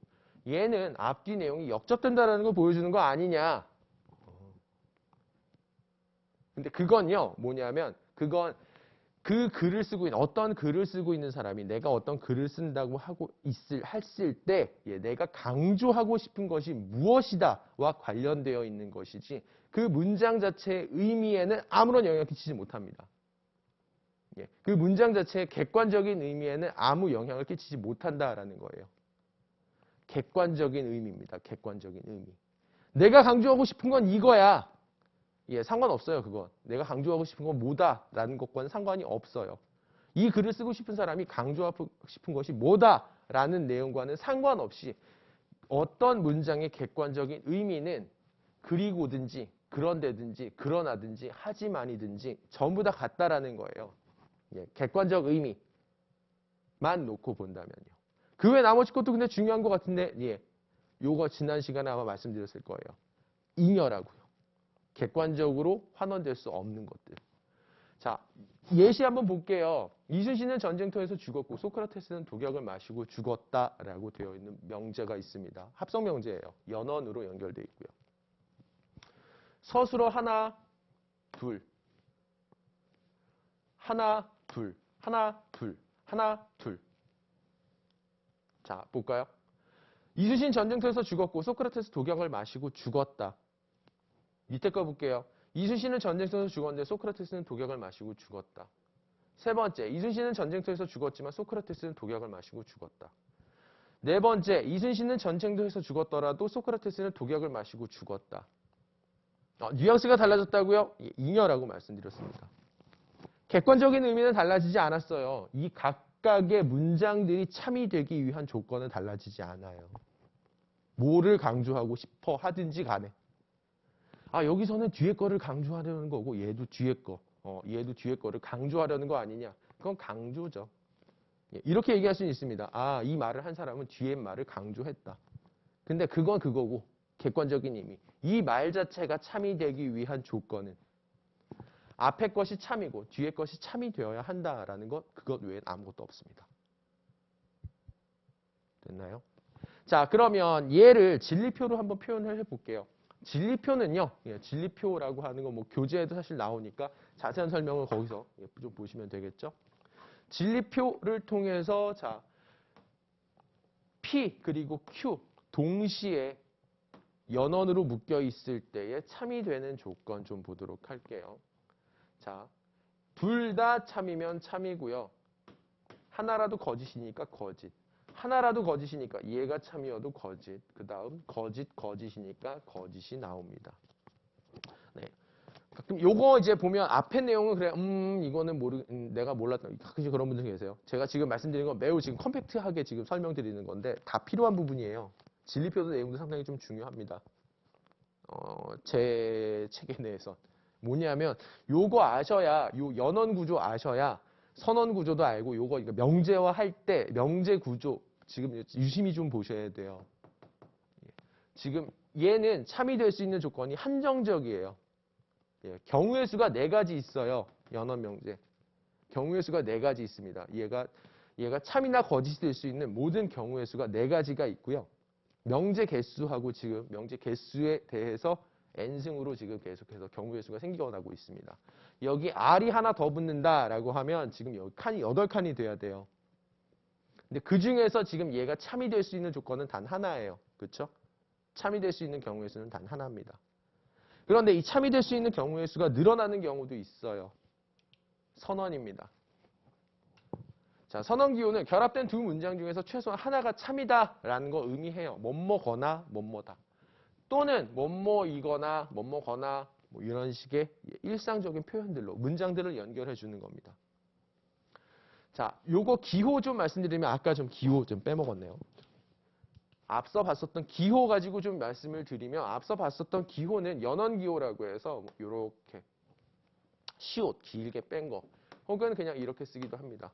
얘는 앞뒤 내용이 역접된다는 걸 보여주는 거 아니냐. 근데 그건요 뭐냐면 그건 그 글을 쓰고 있는 어떤 글을 쓰고 있는 사람이 내가 어떤 글을 쓴다고 했을 때 내가 강조하고 싶은 것이 무엇이다와 관련되어 있는 것이지 그 문장 자체의 의미에는 아무런 영향을 끼치지 못합니다. 그 문장 자체의 객관적인 의미에는 아무 영향을 끼치지 못한다라는 거예요. 객관적인 의미입니다. 객관적인 의미. 내가 강조하고 싶은 건 이거야. 상관없어요. 그건. 내가 강조하고 싶은 건 뭐다라는 것과는 상관이 없어요. 이 글을 쓰고 싶은 사람이 강조하고 싶은 것이 뭐다라는 내용과는 상관없이 어떤 문장의 객관적인 의미는 그리고든지 그런데든지 그러나든지 하지만이든지 전부 다 같다라는 거예요. 객관적 의미만 놓고 본다면요. 그 외 나머지 것도 근데 중요한 것 같은데 요거 지난 시간에 아마 말씀드렸을 거예요. 잉여라고요. 객관적으로 환원될 수 없는 것들. 자, 예시 한번 볼게요. 이순신은 전쟁터에서 죽었고 소크라테스는 독약을 마시고 죽었다라고 되어 있는 명제가 있습니다. 합성 명제예요. 연언으로 연결되어 있고요. 서술어 하나, 둘. 하나, 둘. 하나, 둘. 하나, 둘. 자, 볼까요? 이순신 전쟁터에서 죽었고 소크라테스 독약을 마시고 죽었다. 밑에 거 볼게요. 이순신은 전쟁터에서 죽었는데 소크라테스는 독약을 마시고 죽었다. 세 번째, 이순신은 전쟁터에서 죽었지만 소크라테스는 독약을 마시고 죽었다. 네 번째, 이순신은 전쟁터에서 죽었더라도 소크라테스는 독약을 마시고 죽었다. 뉘앙스가 달라졌다고요? 잉여라고 말씀드렸습니다. 객관적인 의미는 달라지지 않았어요. 이 각각의 문장들이 참이 되기 위한 조건은 달라지지 않아요. 뭐를 강조하고 싶어 하든지 간에. 여기서는 뒤에 거를 강조하려는 거고 얘도 뒤에 거를 강조하려는 거 아니냐. 그건 강조죠. 이렇게 얘기할 수는 있습니다. 이 말을 한 사람은 뒤에 말을 강조했다. 근데 그건 그거고 객관적인 의미. 이 말 자체가 참이 되기 위한 조건은 앞에 것이 참이고 뒤에 것이 참이 되어야 한다라는 것 그것 외엔 아무것도 없습니다. 됐나요? 자, 그러면 얘를 진리표로 한번 표현을 해볼게요. 진리표는요. 예, 진리표라고 하는 건 뭐 교재에도 사실 나오니까 자세한 설명을 거기서 좀 보시면 되겠죠. 진리표를 통해서 자 P 그리고 Q 동시에 연원으로 묶여 있을 때에 참이 되는 조건 좀 보도록 할게요. 자, 둘 다 참이면 참이고요. 하나라도 거짓이니까 거짓. 하나라도 거짓이니까 얘가 참이어도 거짓. 그 다음 거짓이니까 거짓이 나옵니다. 네. 가끔 요거 이제 보면 앞에 내용은 그래, 이거는 내가 몰랐다. 가끔씩 그런 분들 계세요. 제가 지금 말씀드린 건 매우 지금 컴팩트하게 지금 설명드리는 건데 다 필요한 부분이에요. 진리표도 내용도 상당히 좀 중요합니다. 제 체계 내에서. 뭐냐면 요거 아셔야, 요 연원 구조 아셔야 선언 구조도 알고 요거 명제화 할 때 명제 구조 지금 유심히 좀 보셔야 돼요. 지금 얘는 참이 될 수 있는 조건이 한정적이에요. 예, 경우의 수가 4가지 있어요. 연원 명제. 경우의 수가 4가지 있습니다. 얘가 참이나 거짓이 될 수 있는 모든 경우의 수가 4가지가 있고요. 명제 개수하고 지금 명제 개수에 대해서 n승으로 지금 계속해서 경우의 수가 생겨나고 있습니다. 여기 R이 하나 더 붙는다라고 하면 지금 여기 칸이 8칸이 돼야 돼요. 근데 그 중에서 지금 얘가 참이 될 수 있는 조건은 단 하나예요. 그렇죠? 참이 될 수 있는 경우의 수는 단 하나입니다. 그런데 이 참이 될 수 있는 경우의 수가 늘어나는 경우도 있어요. 선언입니다. 자, 선언 기호는 결합된 두 문장 중에서 최소한 하나가 참이다라는 거 의미해요. 뭐뭐거나 뭐뭐다. 또는 뭐뭐이거나 뭐뭐거나 뭐 이런 식의 일상적인 표현들로 문장들을 연결해 주는 겁니다. 자, 요거 기호 좀 말씀드리면 아까 좀 기호 좀 빼먹었네요. 앞서 봤었던 기호 가지고 좀 말씀을 드리면 앞서 봤었던 기호는 연원 기호라고 해서 요렇게 시옷 길게 뺀 거 혹은 그냥 이렇게 쓰기도 합니다.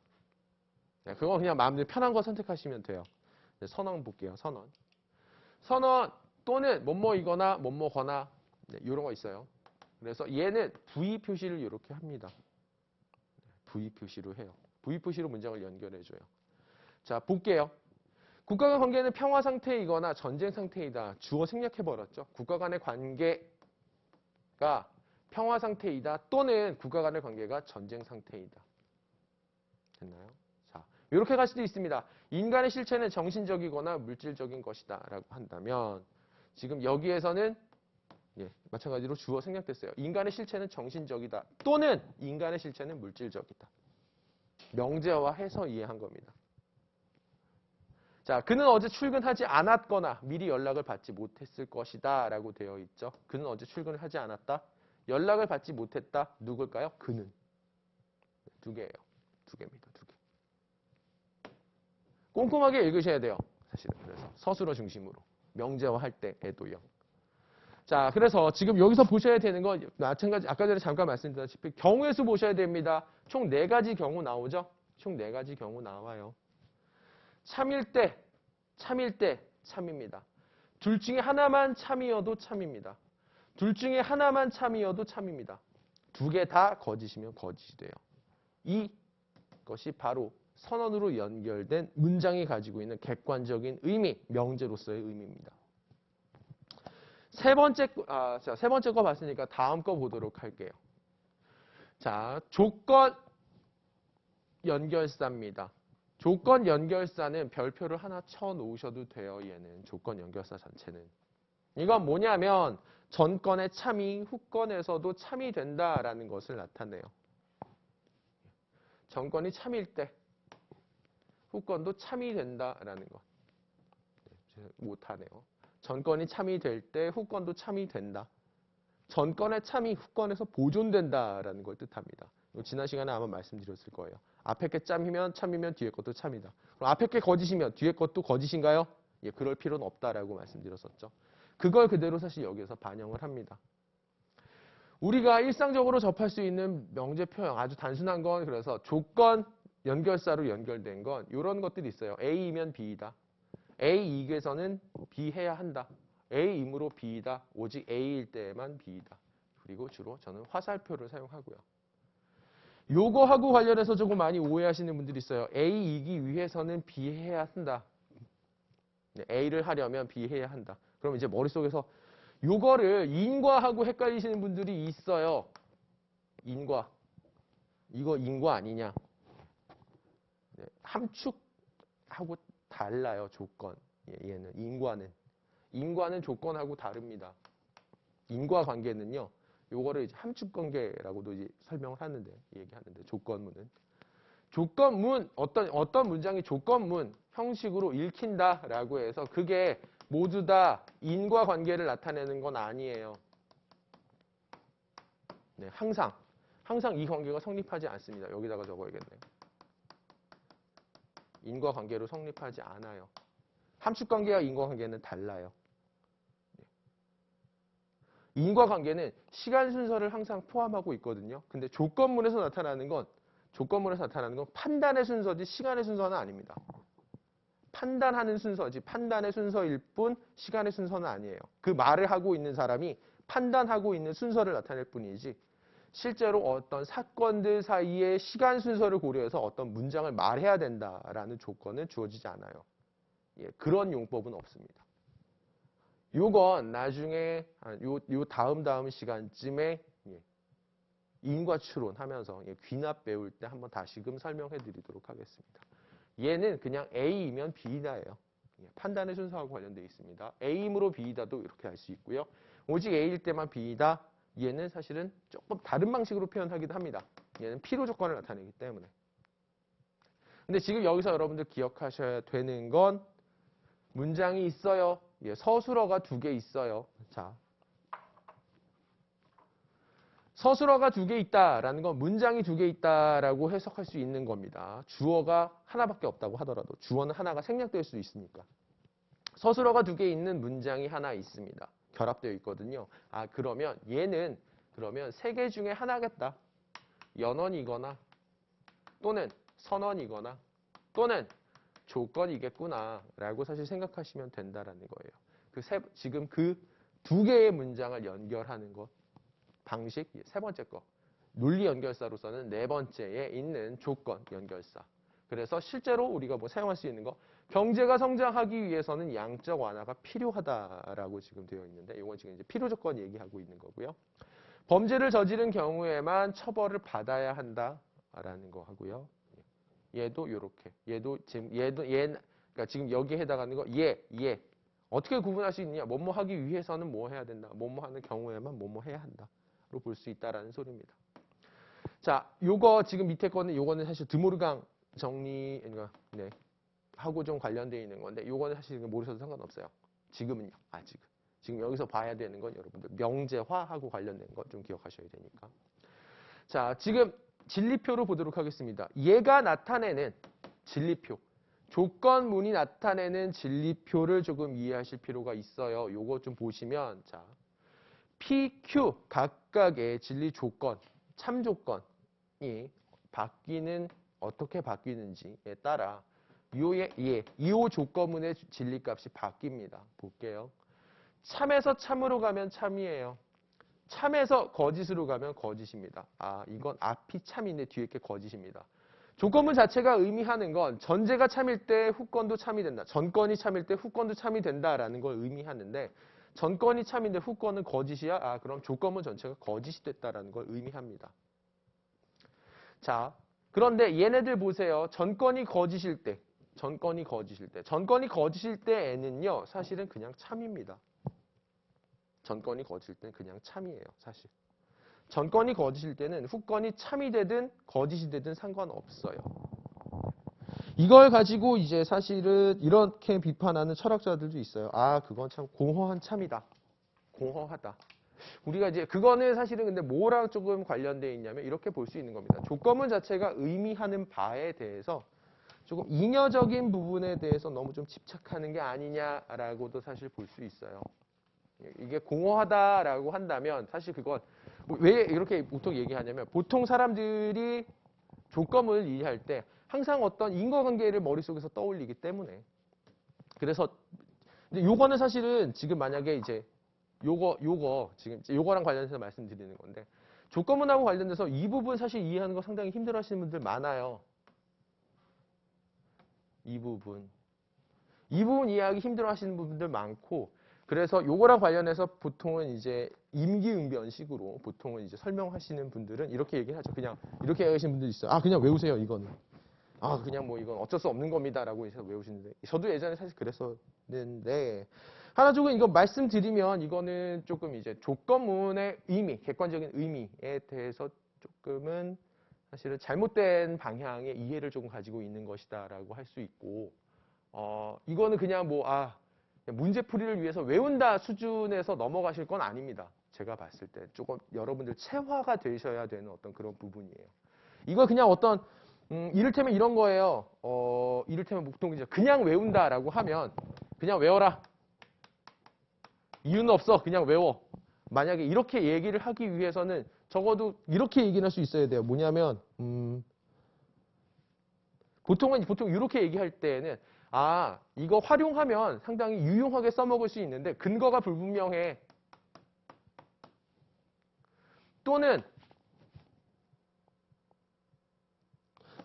네, 그건 그냥 마음대로 편한 거 선택하시면 돼요. 네, 선언 볼게요. 선언. 선언 또는 뭐뭐이거나 뭐뭐거나 네, 이런 거 있어요. 그래서 얘는 V 표시를 이렇게 합니다. V 표시로 해요. V 표시로 문장을 연결해줘요. 자, 볼게요. 국가 간 관계는 평화 상태이거나 전쟁 상태이다. 주어 생략해버렸죠. 국가 간의 관계가 평화 상태이다. 또는 국가 간의 관계가 전쟁 상태이다. 됐나요? 자, 이렇게 갈 수도 있습니다. 인간의 실체는 정신적이거나 물질적인 것이다. 라고 한다면 지금 여기에서는 마찬가지로 주어 생략됐어요. 인간의 실체는 정신적이다. 또는 인간의 실체는 물질적이다. 명제화해서 이해한 겁니다. 자, 그는 어제 출근하지 않았거나 미리 연락을 받지 못했을 것이다 라고 되어 있죠. 그는 어제 출근을 하지 않았다. 연락을 받지 못했다. 누굴까요? 그는. 두 개예요. 두 개입니다. 두 개. 꼼꼼하게 읽으셔야 돼요. 사실은. 그래서 서술어 중심으로. 명제화할 때에도요. 자, 그래서 지금 여기서 보셔야 되는 건 마찬가지 아까 전에 잠깐 말씀드렸다시피 경우의 수 보셔야 됩니다. 총 4가지 경우 나오죠? 총 4가지 경우 나와요. 참일 때, 참입니다. 둘 중에 하나만 참이어도 참입니다. 둘 중에 하나만 참이어도 참입니다. 두 개 다 거짓이면 거짓이 돼요. 이것이 바로 선언으로 연결된 문장이 가지고 있는 객관적인 의미, 명제로서의 의미입니다. 세 번째 거 봤으니까 다음 거 보도록 할게요. 자, 조건 연결사입니다. 조건 연결사는 별표를 하나 쳐 놓으셔도 돼요. 얘는 조건 연결사 자체는. 이건 뭐냐면 전건의 참이 후건에서도 참이 된다라는 것을 나타내요. 전건이 참일 때 후건도 참이 된다라는 것. 못하네요. 전건이 참이 될 때 후건도 참이 된다. 전건의 참이 후건에서 보존된다라는 걸 뜻합니다. 지난 시간에 아마 말씀드렸을 거예요. 앞에 게 참이면 뒤에 것도 참이다. 그럼 앞에 게 거짓이면 뒤에 것도 거짓인가요? 예, 그럴 필요는 없다라고 말씀드렸었죠. 그걸 그대로 사실 여기에서 반영을 합니다. 우리가 일상적으로 접할 수 있는 명제 표현 아주 단순한 건 그래서 조건 연결사로 연결된 건 이런 것들이 있어요. A이면 B이다. A이익에서는 B 해야 한다. A이므로 B이다. 오직 A일 때에만 B이다. 그리고 주로 저는 화살표를 사용하고요. 요거하고 관련해서 조금 많이 오해하시는 분들이 있어요. A이기 위해서는 B 해야 한다. A를 하려면 B 해야 한다. 그럼 이제 머릿속에서 요거를 인과하고 헷갈리시는 분들이 있어요. 인과. 이거 인과 아니냐. 네, 함축하고 달라요. 조건. 얘는 인과는 조건하고 다릅니다. 인과관계는요. 요거를 이제 함축관계라고도 이제 설명을 하는데 얘기하는데 조건문 어떤 문장이 조건문 형식으로 읽힌다라고 해서 그게 모두 다 인과관계를 나타내는 건 아니에요. 네, 항상 이 관계가 성립하지 않습니다. 여기다가 적어야겠네요. 인과관계로 성립하지 않아요. 함축관계와 인과관계는 달라요. 인과관계는 시간 순서를 항상 포함하고 있거든요. 근데 조건문에서 나타나는 건 판단의 순서지 시간의 순서는 아닙니다. 판단하는 순서지 판단의 순서일 뿐 시간의 순서는 아니에요. 그 말을 하고 있는 사람이 판단하고 있는 순서를 나타낼 뿐이지 실제로 어떤 사건들 사이의 시간 순서를 고려해서 어떤 문장을 말해야 된다라는 조건은 주어지지 않아요. 예, 그런 용법은 없습니다. 요건 나중에 요 다음 시간쯤에 인과추론 하면서 귀납 배울 때 한번 다시금 설명해 드리도록 하겠습니다. 얘는 그냥 A이면 B이다예요. 판단의 순서하고 관련되어 있습니다. A이므로 B이다도 이렇게 할 수 있고요. 오직 A일 때만 B이다. 얘는 사실은 조금 다른 방식으로 표현하기도 합니다. 얘는 필요 조건을 나타내기 때문에. 근데 지금 여기서 여러분들 기억하셔야 되는 건 문장이 있어요. 서술어가 2개 있어요. 자, 서술어가 2개 있다라는 건 문장이 2개 있다라고 해석할 수 있는 겁니다. 주어가 하나밖에 없다고 하더라도 주어는 하나가 생략될 수 있으니까. 서술어가 2개 있는 문장이 하나 있습니다. 결합되어 있거든요. 아, 그러면 얘는 3개 중에 하나겠다. 연언이거나 또는 선언이거나 또는 조건이겠구나라고 사실 생각하시면 된다라는 거예요. 지금 그 2개의 문장을 연결하는 것 방식 세 번째 거 논리 연결사로서는 4번째에 있는 조건 연결사. 그래서 실제로 우리가 사용할 수 있는 거 경제가 성장하기 위해서는 양적 완화가 필요하다라고 지금 되어 있는데 이건 지금 이제 필요 조건 얘기하고 있는 거고요. 범죄를 저지른 경우에만 처벌을 받아야 한다라는 거 하고요. 얘도 요렇게. 그러니까 지금 여기에 해당하는 거 얘. 어떻게 구분할 수 있느냐? 뭐뭐 하기 위해서는 뭐 해야 된다. 뭐뭐 하는 경우에만 뭐뭐 해야 한다로 볼 수 있다라는 소리입니다. 자, 요거 지금 밑에 거는 요거는 사실 드모르강 정리 하고 좀 관련되어 있는 건데 요거는 사실 모르셔도 상관없어요. 지금은요. 지금 여기서 봐야 되는 건 여러분들 명제화하고 관련된 거 좀 기억하셔야 되니까. 자, 지금 진리표로 보도록 하겠습니다. 얘가 나타내는 진리표. 조건문이 나타내는 진리표를 조금 이해하실 필요가 있어요. 요거 좀 보시면 자, PQ 각각의 진리 조건, 참조건이 어떻게 바뀌는지에 따라 이 조건문의 진리값이 바뀝니다. 볼게요. 참에서 참으로 가면 참이에요. 참에서 거짓으로 가면 거짓입니다. 아, 이건 앞이 참인데 뒤에 게 거짓입니다. 조건문 자체가 의미하는 건 전제가 참일 때 후건도 참이 된다. 전건이 참일 때 후건도 참이 된다라는 걸 의미하는데 전건이 참인데 후건은 거짓이야? 아, 그럼 조건문 전체가 거짓이 됐다라는 걸 의미합니다. 자, 그런데 얘네들 보세요. 전건이 거짓일 때에는요, 사실은 그냥 참입니다. 전건이 거짓일 때는 그냥 참이에요, 사실. 전건이 거짓일 때는 후건이 참이 되든 거짓이 되든 상관없어요. 이걸 가지고 이제 사실은 이렇게 비판하는 철학자들도 있어요. 아, 그건 참 공허한 참이다. 공허하다. 우리가 이제 그거는 사실은 근데 뭐랑 조금 관련되어 있냐면 이렇게 볼 수 있는 겁니다. 조건문 자체가 의미하는 바에 대해서 조금 잉여적인 부분에 대해서 너무 좀 집착하는 게 아니냐라고도 사실 볼 수 있어요. 이게 공허하다라고 한다면 사실 그건 왜 이렇게 보통 얘기하냐면 보통 사람들이 조건문을 이해할 때 항상 어떤 인과관계를 머릿속에서 떠올리기 때문에 그래서 근데 요거는 사실은 지금 만약에 이제 요거랑 관련해서 말씀드리는 건데 조건문하고 관련돼서 이 부분 사실 이해하는 거 상당히 힘들어 하시는 분들 많아요. 이 부분 이해하기 힘들어 하시는 분들 많고 그래서 요거랑 관련해서 보통은 이제 임기응변식으로 보통은 이제 설명하시는 분들은 이렇게 얘기하죠. 그냥 이렇게 얘기하시는 분들 있어요. 아, 그냥 외우세요, 이거는. 아, 그냥 뭐 이건 어쩔 수 없는 겁니다라고 해서 외우시는데 저도 예전에 사실 그랬었는데 하나 조금 이거 말씀드리면 이거는 조금 이제 조건문의 의미, 객관적인 의미에 대해서 조금은 사실은 잘못된 방향의 이해를 조금 가지고 있는 것이다라고 할 수 있고 이거는 그냥 뭐 문제풀이를 위해서 외운다 수준에서 넘어가실 건 아닙니다. 제가 봤을 때 조금 여러분들 체화가 되셔야 되는 어떤 그런 부분이에요. 이거 그냥 어떤 이를테면 이런 거예요. 이를테면 보통 이제 그냥 외운다라고 하면 그냥 외워라. 이유는 없어. 그냥 외워. 만약에 이렇게 얘기를 하기 위해서는 적어도 이렇게 얘기를 할 수 있어야 돼요. 뭐냐면 보통 이렇게 얘기할 때에는 이거 활용하면 상당히 유용하게 써먹을 수 있는데 근거가 불분명해. 또는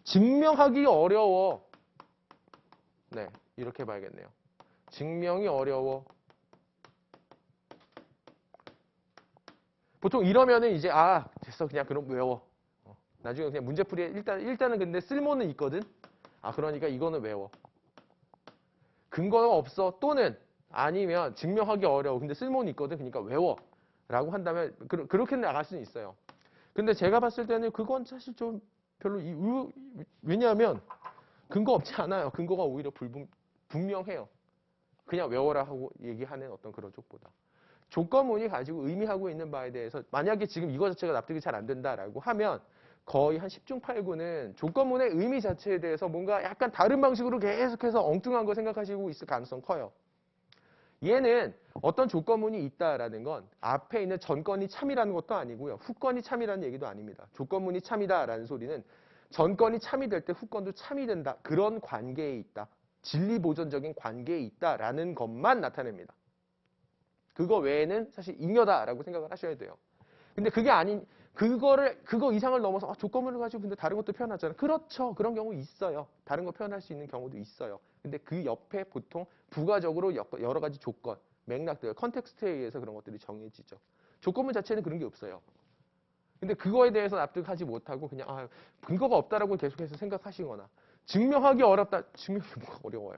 증명하기 어려워. 네, 이렇게 봐야겠네요. 증명이 어려워. 보통 이러면은 이제 됐어. 그냥 그럼 외워. 나중에 그냥 문제풀이에 일단은 근데 쓸모는 있거든. 그러니까 이거는 외워. 근거가 없어. 또는 아니면 증명하기 어려워. 근데 쓸모는 있거든. 그러니까 외워. 라고 한다면 그렇게 나갈 수는 있어요. 근데 제가 봤을 때는 그건 사실 좀 별로 왜냐하면 근거 없지 않아요. 근거가 오히려 분명해요. 그냥 외워라 하고 얘기하는 어떤 그런 쪽보다. 조건문이 가지고 의미하고 있는 바에 대해서 만약에 지금 이거 자체가 납득이 잘 안 된다라고 하면 거의 한 10중 8구는 조건문의 의미 자체에 대해서 뭔가 약간 다른 방식으로 계속해서 엉뚱한 거 생각하시고 있을 가능성 커요. 얘는 어떤 조건문이 있다라는 건 앞에 있는 전건이 참이라는 것도 아니고요. 후건이 참이라는 얘기도 아닙니다. 조건문이 참이다라는 소리는 전건이 참이 될 때 후건도 참이 된다. 그런 관계에 있다. 진리보전적인 관계에 있다라는 것만 나타냅니다. 그거 외에는 사실 잉여다라고 생각을 하셔야 돼요. 근데 그게 아닌 그거 이상을 넘어서 조건문을 가지고 근데 다른 것도 표현하잖아요. 그렇죠. 그런 경우 있어요. 다른 거 표현할 수 있는 경우도 있어요. 근데 그 옆에 보통 부가적으로 여러 가지 조건, 맥락들, 컨텍스트에 의해서 그런 것들이 정해지죠. 조건문 자체는 그런 게 없어요. 근데 그거에 대해서 납득하지 못하고 그냥 근거가 없다라고 계속해서 생각하시거나 증명하기 어렵다. 증명이 뭐가 어려워요.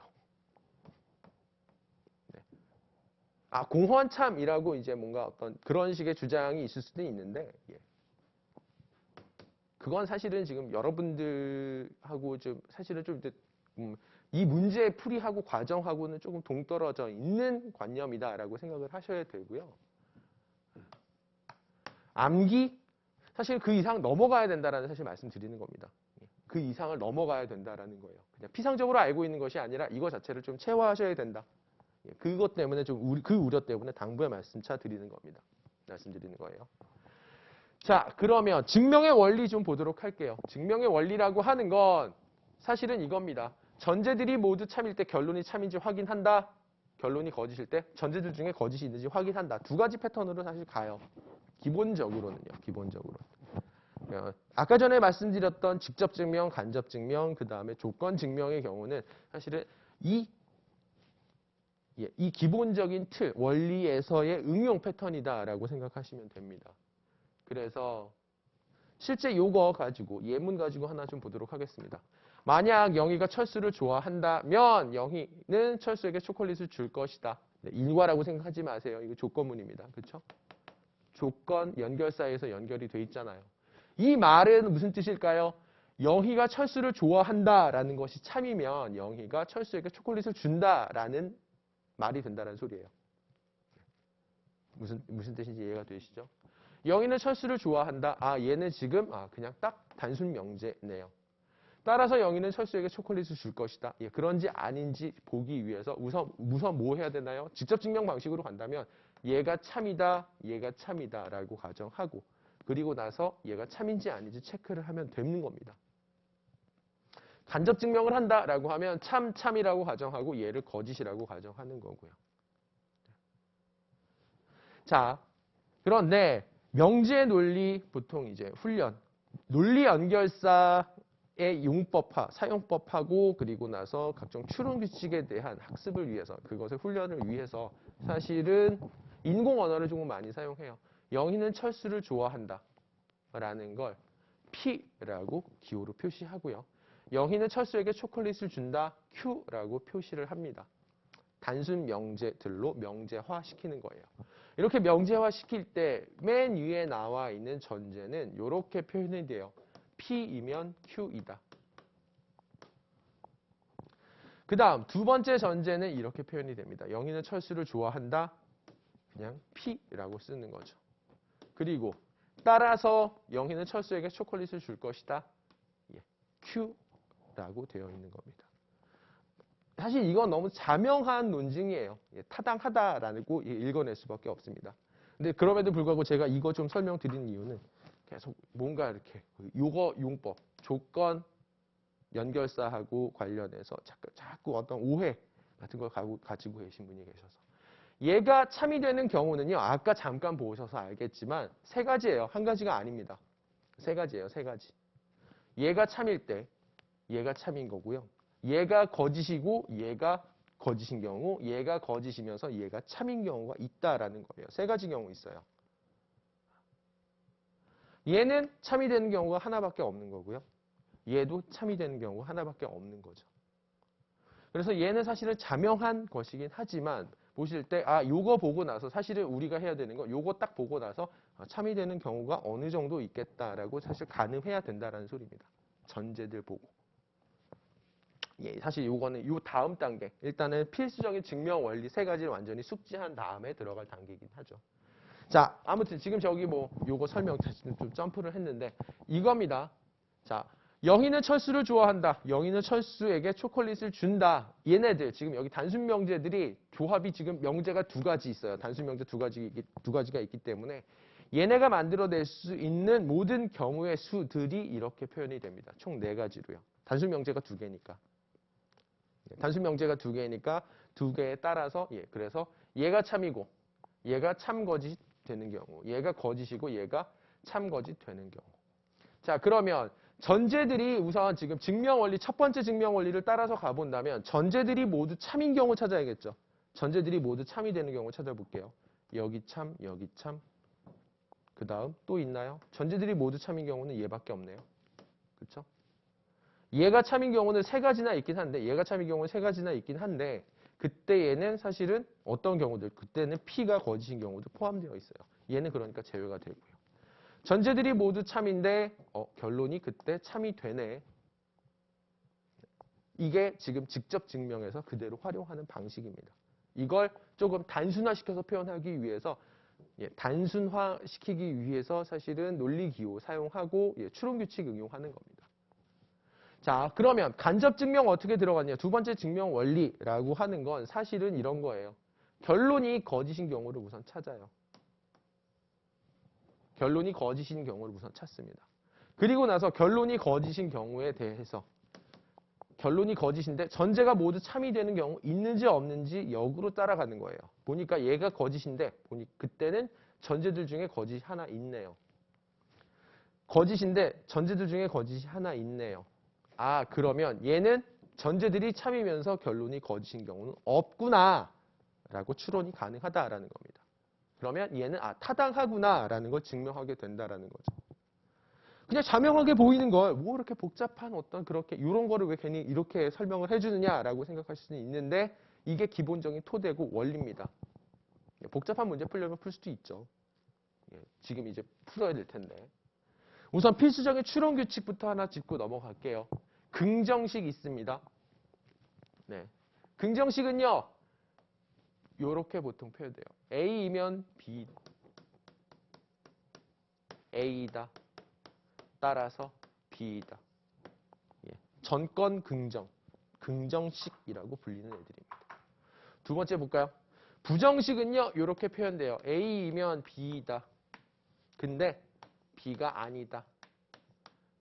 공허한 참이라고 이제 뭔가 어떤 그런 식의 주장이 있을 수도 있는데, 그건 사실은 지금 여러분들하고 좀 사실은 좀 이 문제 풀이하고 과정하고는 조금 동떨어져 있는 관념이다라고 생각을 하셔야 되고요. 암기 사실 그 이상 넘어가야 된다라는 사실 말씀드리는 겁니다. 그 이상을 넘어가야 된다라는 거예요. 그냥 피상적으로 알고 있는 것이 아니라 이거 자체를 좀 체화하셔야 된다. 그것 때문에 그 우려 때문에 당부의 말씀차 드리는 겁니다. 말씀드리는 거예요. 자, 그러면 증명의 원리 좀 보도록 할게요. 증명의 원리라고 하는 건 사실은 이겁니다. 전제들이 모두 참일 때 결론이 참인지 확인한다. 결론이 거짓일 때 전제들 중에 거짓이 있는지 확인한다. 두 가지 패턴으로 사실 가요. 기본적으로는요. 기본적으로. 아까 전에 말씀드렸던 직접 증명, 간접 증명, 그 다음에 조건 증명의 경우는 사실은 이 기본적인 틀, 원리에서의 응용 패턴이다라고 생각하시면 됩니다. 그래서 실제 요거 가지고, 예문 가지고 하나 좀 보도록 하겠습니다. 만약 영희가 철수를 좋아한다면 영희는 철수에게 초콜릿을 줄 것이다. 일과라고 생각하지 마세요. 이거 조건문입니다. 그렇죠? 조건, 연결사에서 연결이 돼 있잖아요. 이 말은 무슨 뜻일까요? 영희가 철수를 좋아한다라는 것이 참이면 영희가 철수에게 초콜릿을 준다라는 말이 된다는 소리예요. 무슨 뜻인지 이해가 되시죠? 영희는 철수를 좋아한다. 얘는 지금 그냥 딱 단순 명제네요. 따라서 영희는 철수에게 초콜릿을 줄 것이다. 그런지 아닌지 보기 위해서 우선 뭐 해야 되나요? 직접 증명 방식으로 간다면 얘가 참이다, 얘가 참이다라고 가정하고 그리고 나서 얘가 참인지 아닌지 체크를 하면 되는 겁니다. 간접 증명을 한다라고 하면 참이라고 가정하고 얘를 거짓이라고 가정하는 거고요. 자, 그런데 명제의 논리 보통 이제 훈련, 논리 연결사 용법화, 사용법하고 그리고 나서 각종 추론 규칙에 대한 학습을 위해서 그것의 훈련을 위해서 사실은 인공 언어를 조금 많이 사용해요. 영희는 철수를 좋아한다 라는 걸 P라고 기호로 표시하고요. 영희는 철수에게 초콜릿을 준다 Q라고 표시를 합니다. 단순 명제들로 명제화시키는 거예요. 이렇게 명제화시킬 때 맨 위에 나와 있는 전제는 이렇게 표현이 돼요. P이면 Q이다. 그 다음 두 번째 전제는 이렇게 표현이 됩니다. 영희는 철수를 좋아한다. 그냥 P라고 쓰는 거죠. 그리고 따라서 영희는 철수에게 초콜릿을 줄 것이다. Q라고 되어 있는 겁니다. 사실 이건 너무 자명한 논증이에요. 타당하다라고 읽어낼 수밖에 없습니다. 근데 그럼에도 불구하고 제가 이거 좀 설명드린 이유는 계속 뭔가 이렇게 요거 용법, 조건 연결사하고 관련해서 자꾸 어떤 오해 같은 걸 가지고 계신 분이 계셔서 얘가 참이 되는 경우는요. 아까 잠깐 보셔서 알겠지만 세 가지예요. 한 가지가 아닙니다. 세 가지예요. 세 가지. 얘가 참일 때 얘가 참인 거고요. 얘가 거짓이고 얘가 거짓인 경우, 얘가 거짓이면서 얘가 참인 경우가 있다라는 거예요. 세 가지 경우 있어요. 얘는 참이 되는 경우가 하나밖에 없는 거고요. 얘도 참이 되는 경우가 하나밖에 없는 거죠. 그래서 얘는 사실은 자명한 것이긴 하지만 보실 때 요거 보고 나서 사실은 우리가 해야 되는 거 요거 딱 보고 나서 참이 되는 경우가 어느 정도 있겠다라고 사실 가늠해야 된다라는 소리입니다. 전제들 보고. 사실 요거는 요 다음 단계. 일단은 필수적인 증명 원리 세 가지를 완전히 숙지한 다음에 들어갈 단계이긴 하죠. 자, 아무튼 지금 저기 요거 설명 좀 점프를 했는데 이겁니다. 자, 영희는 철수를 좋아한다. 영희는 철수에게 초콜릿을 준다. 얘네들 지금 여기 단순 명제들이 조합이 지금 명제가 두 가지 있어요. 단순 명제 두 가지가 있기 때문에 얘네가 만들어낼 수 있는 모든 경우의 수들이 이렇게 표현이 됩니다. 총 네 가지로요. 단순 명제가 두 개니까. 단순 명제가 두 개니까 두 개에 따라서 그래서 얘가 참이고 얘가 참거짓 되는 경우, 얘가 거짓이고 얘가 참거짓 되는 경우. 자, 그러면 전제들이 우선 지금 증명 원리 첫 번째 증명 원리를 따라서 가본다면 전제들이 모두 참인 경우 찾아야겠죠. 전제들이 모두 참이 되는 경우 찾아볼게요. 여기 참, 여기 참. 그 다음 또 있나요? 전제들이 모두 참인 경우는 얘밖에 없네요. 그렇죠? 얘가 참인 경우는 세 가지나 있긴 한데 얘가 참인 경우는 세 가지나 있긴 한데 그때 얘는 사실은 어떤 경우들 그때는 P가 거짓인 경우도 포함되어 있어요. 얘는 그러니까 제외가 되고요. 전제들이 모두 참인데 결론이 그때 참이 되네. 이게 지금 직접 증명해서 그대로 활용하는 방식입니다. 이걸 조금 단순화시켜서 표현하기 위해서 단순화시키기 위해서 사실은 논리기호 사용하고 추론규칙 응용하는 겁니다. 자, 그러면 간접 증명 어떻게 들어갔냐? 두 번째 증명 원리라고 하는 건 사실은 이런 거예요. 결론이 거짓인 경우를 우선 찾아요. 결론이 거짓인 경우를 우선 찾습니다. 그리고 나서 결론이 거짓인 경우에 대해서 결론이 거짓인데 전제가 모두 참이 되는 경우 있는지 없는지 역으로 따라가는 거예요. 보니까 얘가 거짓인데 그때는 전제들 중에 거짓이 하나 있네요. 거짓인데 전제들 중에 거짓이 하나 있네요. 그러면 얘는 전제들이 참이면서 결론이 거짓인 경우는 없구나 라고 추론이 가능하다라는 겁니다. 그러면 얘는 타당하구나라는 걸 증명하게 된다라는 거죠. 그냥 자명하게 보이는 걸 뭐 이렇게 복잡한 어떤 그렇게 이런 거를 왜 괜히 이렇게 설명을 해주느냐라고 생각하실 수는 있는데 이게 기본적인 토대고 원리입니다. 복잡한 문제 풀려면 풀 수도 있죠. 지금 이제 풀어야 될 텐데. 우선 필수적인 추론 규칙부터 하나 짚고 넘어갈게요. 긍정식 있습니다. 네. 긍정식은요. 요렇게 보통 표현돼요. A이면 B, A이다. 따라서 B이다. 전권 긍정, 긍정식이라고 불리는 애들입니다. 두 번째 볼까요? 부정식은요. 요렇게 표현돼요. A이면 B이다. 근데 B가 아니다.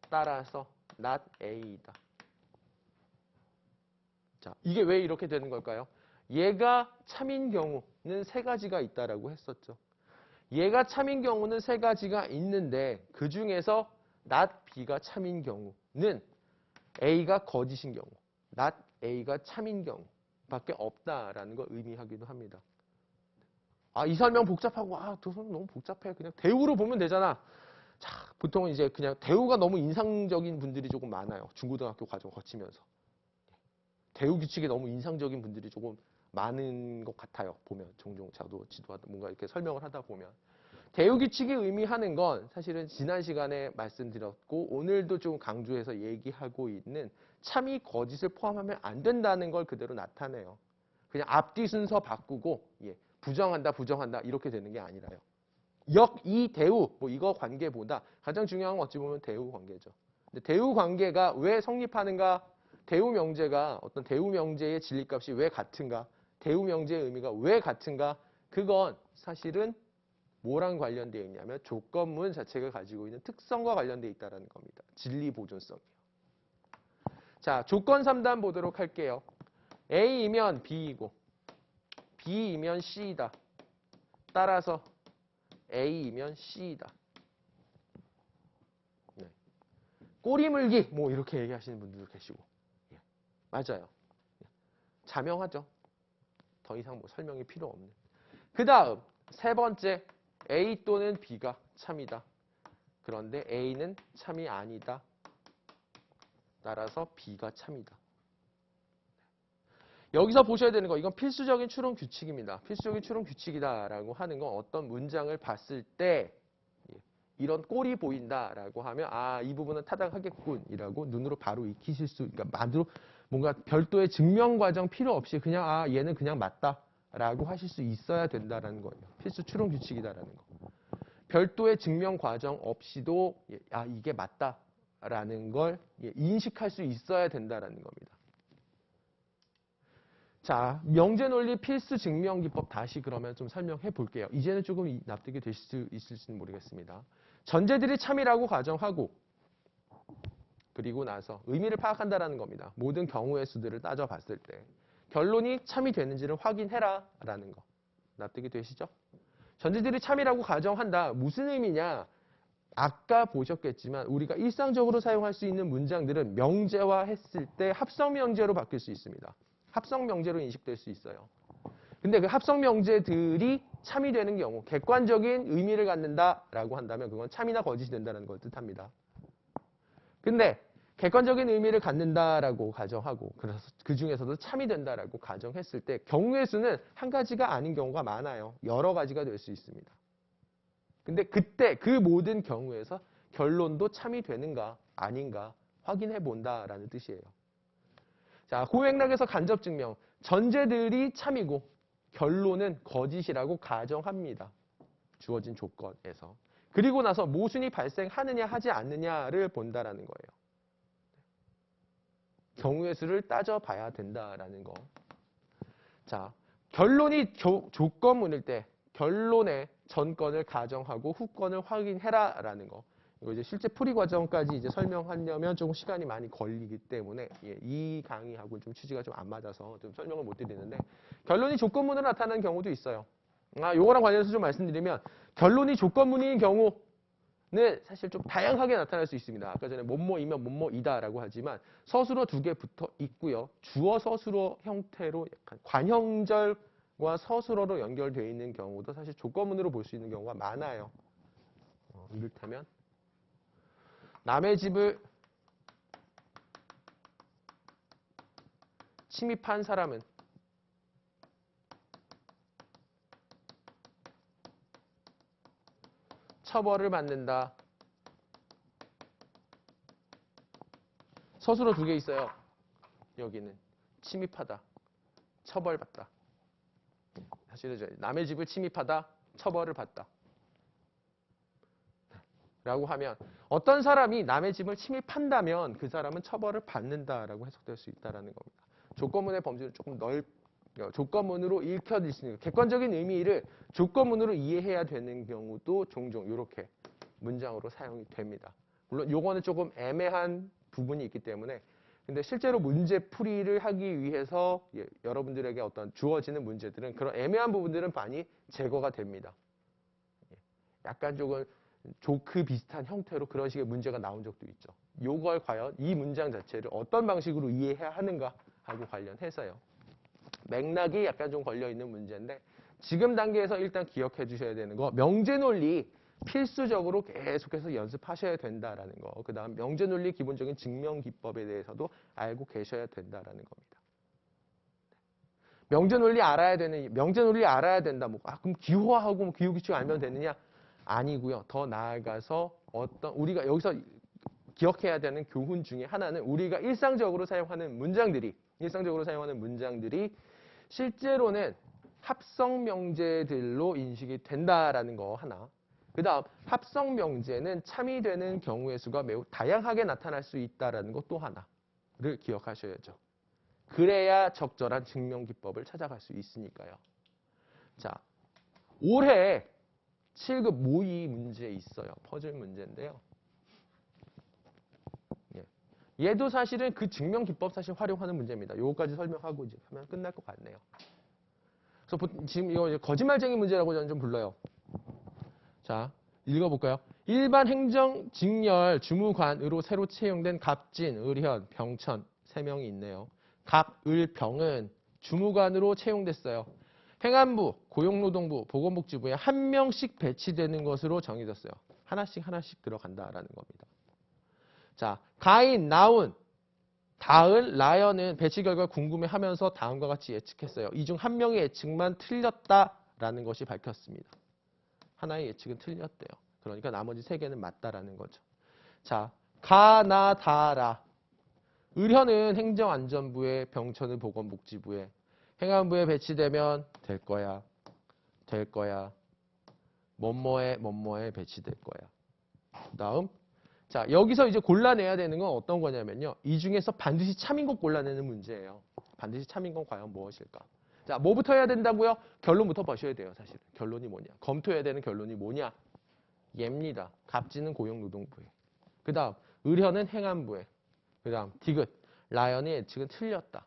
따라서 not A이다. 자, 이게 왜 이렇게 되는 걸까요? 얘가 참인 경우는 세 가지가 있다라고 했었죠. 얘가 참인 경우는 세 가지가 있는데 그 중에서 not B가 참인 경우는 A가 거짓인 경우, not A가 참인 경우밖에 없다라는 걸 의미하기도 합니다. 아, 이 설명 복잡하고, 아, 저 설명 너무 복잡해. 그냥 대우로 보면 되잖아. 자, 보통은 이제 그냥 대우가 너무 인상적인 분들이 조금 많아요. 중고등학교 과정 거치면서. 대우 규칙이 너무 인상적인 분들이 조금 많은 것 같아요. 보면 종종 저도 지도하다 뭔가 이렇게 설명을 하다 보면. 대우 규칙이 의미하는 건 사실은 지난 시간에 말씀드렸고 오늘도 좀 강조해서 얘기하고 있는 참이 거짓을 포함하면 안 된다는 걸 그대로 나타내요. 그냥 앞뒤 순서 바꾸고 부정한다 부정한다 이렇게 되는 게 아니라요. 이 대우 뭐 이거 관계보다 가장 중요한 건 어찌 보면 대우 관계죠. 근데 대우 관계가 왜 성립하는가? 대우 명제가 어떤 대우 명제의 진리값이 왜 같은가? 대우 명제의 의미가 왜 같은가? 그건 사실은 뭐랑 관련되어 있냐면 조건문 자체가 가지고 있는 특성과 관련되어 있다는 겁니다. 진리 보존성이요. 자, 조건 3단 보도록 할게요. A이면 B이고 B이면 C이다. 따라서 A이면 C이다. 네. 꼬리 물기 뭐 이렇게 얘기하시는 분들도 계시고 맞아요. 자명하죠. 더 이상 뭐 설명이 필요 없는. 그 다음 세 번째 A 또는 B가 참이다. 그런데 A는 참이 아니다. 따라서 B가 참이다. 여기서 보셔야 되는 거 이건 필수적인 추론 규칙입니다. 필수적인 추론 규칙이다라고 하는 건 어떤 문장을 봤을 때 이런 꼴이 보인다라고 하면 아, 이 부분은 타당하겠군이라고 눈으로 바로 익히실 수 그러니까 만으로 뭔가 별도의 증명 과정 필요 없이 그냥 아, 얘는 그냥 맞다라고 하실 수 있어야 된다라는 거예요. 필수 추론 규칙이다라는 거. 별도의 증명 과정 없이도 아, 이게 맞다라는 걸 인식할 수 있어야 된다라는 겁니다. 자, 명제 논리 필수 증명 기법 다시 그러면 좀 설명해 볼게요. 이제는 조금 납득이 되실 수 있을지는 모르겠습니다. 전제들이 참이라고 가정하고 그리고 나서 의미를 파악한다라는 겁니다. 모든 경우의 수들을 따져봤을 때 결론이 참이 되는지를 확인해라라는 거. 납득이 되시죠? 전제들이 참이라고 가정한다. 무슨 의미냐? 아까 보셨겠지만 우리가 일상적으로 사용할 수 있는 문장들은 명제화했을 때 합성 명제로 바뀔 수 있습니다. 합성 명제로 인식될 수 있어요. 근데 그 합성 명제들이 참이 되는 경우 객관적인 의미를 갖는다라고 한다면 그건 참이나 거짓이 된다는 걸 뜻합니다. 근데 객관적인 의미를 갖는다라고 가정하고 그래서 그 중에서도 참이 된다라고 가정했을 때 경우의 수는 한 가지가 아닌 경우가 많아요. 여러 가지가 될 수 있습니다. 근데 그때 그 모든 경우에서 결론도 참이 되는가 아닌가 확인해 본다라는 뜻이에요. 자, 고맥락에서 간접 증명. 전제들이 참이고 결론은 거짓이라고 가정합니다. 주어진 조건에서. 그리고 나서 모순이 발생하느냐 하지 않느냐를 본다라는 거예요. 경우의 수를 따져봐야 된다라는 거. 자, 결론이 조건문일 때 결론의 전건을 가정하고 후건을 확인해라라는 거. 이거 이제 실제 풀이 과정까지 이제 설명하려면 조금 시간이 많이 걸리기 때문에 이 강의하고 좀 취지가 좀 안 맞아서 좀 설명을 못 드리는데 결론이 조건문으로 나타나는 경우도 있어요. 아, 요거랑 관련해서 좀 말씀드리면 결론이 조건문인 경우는 사실 좀 다양하게 나타날 수 있습니다. 아까 전에 뭐뭐이면 뭐뭐이다라고 하지만 서술어 두 개 붙어 있고요. 주어 서술어 형태로 약간 관형절과 서술어로 연결되어 있는 경우도 사실 조건문으로 볼 수 있는 경우가 많아요. 이를테면 남의 집을 침입한 사람은 처벌을 받는다. 서술어 두 개 있어요. 여기는 침입하다, 처벌받다. 사실은 남의 집을 침입하다, 처벌을 받다. 라고 하면 어떤 사람이 남의 집을 침입한다면 그 사람은 처벌을 받는다라고 해석될 수 있다는 겁니다. 조건문의 범주는 조금 조건문으로 읽혀질 수 있는 객관적인 의미를 조건문으로 이해해야 되는 경우도 종종 이렇게 문장으로 사용이 됩니다. 물론 요거는 조금 애매한 부분이 있기 때문에 근데 실제로 문제 풀이를 하기 위해서 여러분들에게 어떤 주어지는 문제들은 그런 애매한 부분들은 많이 제거가 됩니다. 약간 조금 조크 비슷한 형태로 그런 식의 문제가 나온 적도 있죠. 요걸 과연 이 문장 자체를 어떤 방식으로 이해해야 하는가 하고 관련해서요. 맥락이 약간 좀 걸려있는 문제인데 지금 단계에서 일단 기억해 주셔야 되는 거 명제 논리 필수적으로 계속해서 연습하셔야 된다라는 거. 그 다음 명제 논리 기본적인 증명 기법에 대해서도 알고 계셔야 된다라는 겁니다. 명제 논리 알아야 된다. 뭐, 그럼 기호하고 뭐 기호 규칙 알면 되느냐? 아니고요. 더 나아가서 우리가 여기서 기억해야 되는 교훈 중에 하나는 우리가 일상적으로 사용하는 문장들이 실제로는 합성 명제들로 인식이 된다라는 거 하나. 그 다음 합성 명제는 참이되는 경우의 수가 매우 다양하게 나타날 수 있다라는 것 또 하나를 기억하셔야죠. 그래야 적절한 증명 기법을 찾아갈 수 있으니까요. 자, 올해 7급 모의 문제 있어요. 퍼즐 문제인데요. 얘도 사실은 그 증명 기법 사실 활용하는 문제입니다. 요거까지 설명하고 이제 하면 끝날 것 같네요. 그래서 지금 이거 거짓말쟁이 문제라고 저는 좀 불러요. 자, 읽어볼까요? 일반 행정 직렬 주무관으로 새로 채용된 갑진, 을현, 병천 3명이 있네요. 갑, 을, 병은 주무관으로 채용됐어요. 행안부, 고용노동부, 보건복지부에 1명씩 배치되는 것으로 정해졌어요. 하나씩 들어간다라는 겁니다. 자, 가인, 나운, 다을, 라연은 배치 결과 궁금해하면서 다음과 같이 예측했어요. 이 중 1명의 예측만 틀렸다라는 것이 밝혔습니다. 하나의 예측은 틀렸대요. 그러니까 나머지 3개는 맞다라는 거죠. 자, 가, 나, 다, 라. 을현은 행정안전부에, 병천은 보건복지부에, 행안부에 배치되면 될 거야. 뭐뭐에 배치될 거야. 다음. 자, 여기서 이제 골라내야 되는 건 어떤 거냐면요. 이 중에서 반드시 참인 것 골라내는 문제예요. 반드시 참인 건 과연 무엇일까? 자, 뭐부터 해야 된다고요? 결론부터 보셔야 돼요, 사실. 결론이 뭐냐? 검토해야 되는 결론이 뭐냐? 얘입니다. 갑진은 고용노동부에. 그 다음, 을현은 행안부에. 그 다음, 디귿. 라연의 예측은 틀렸다.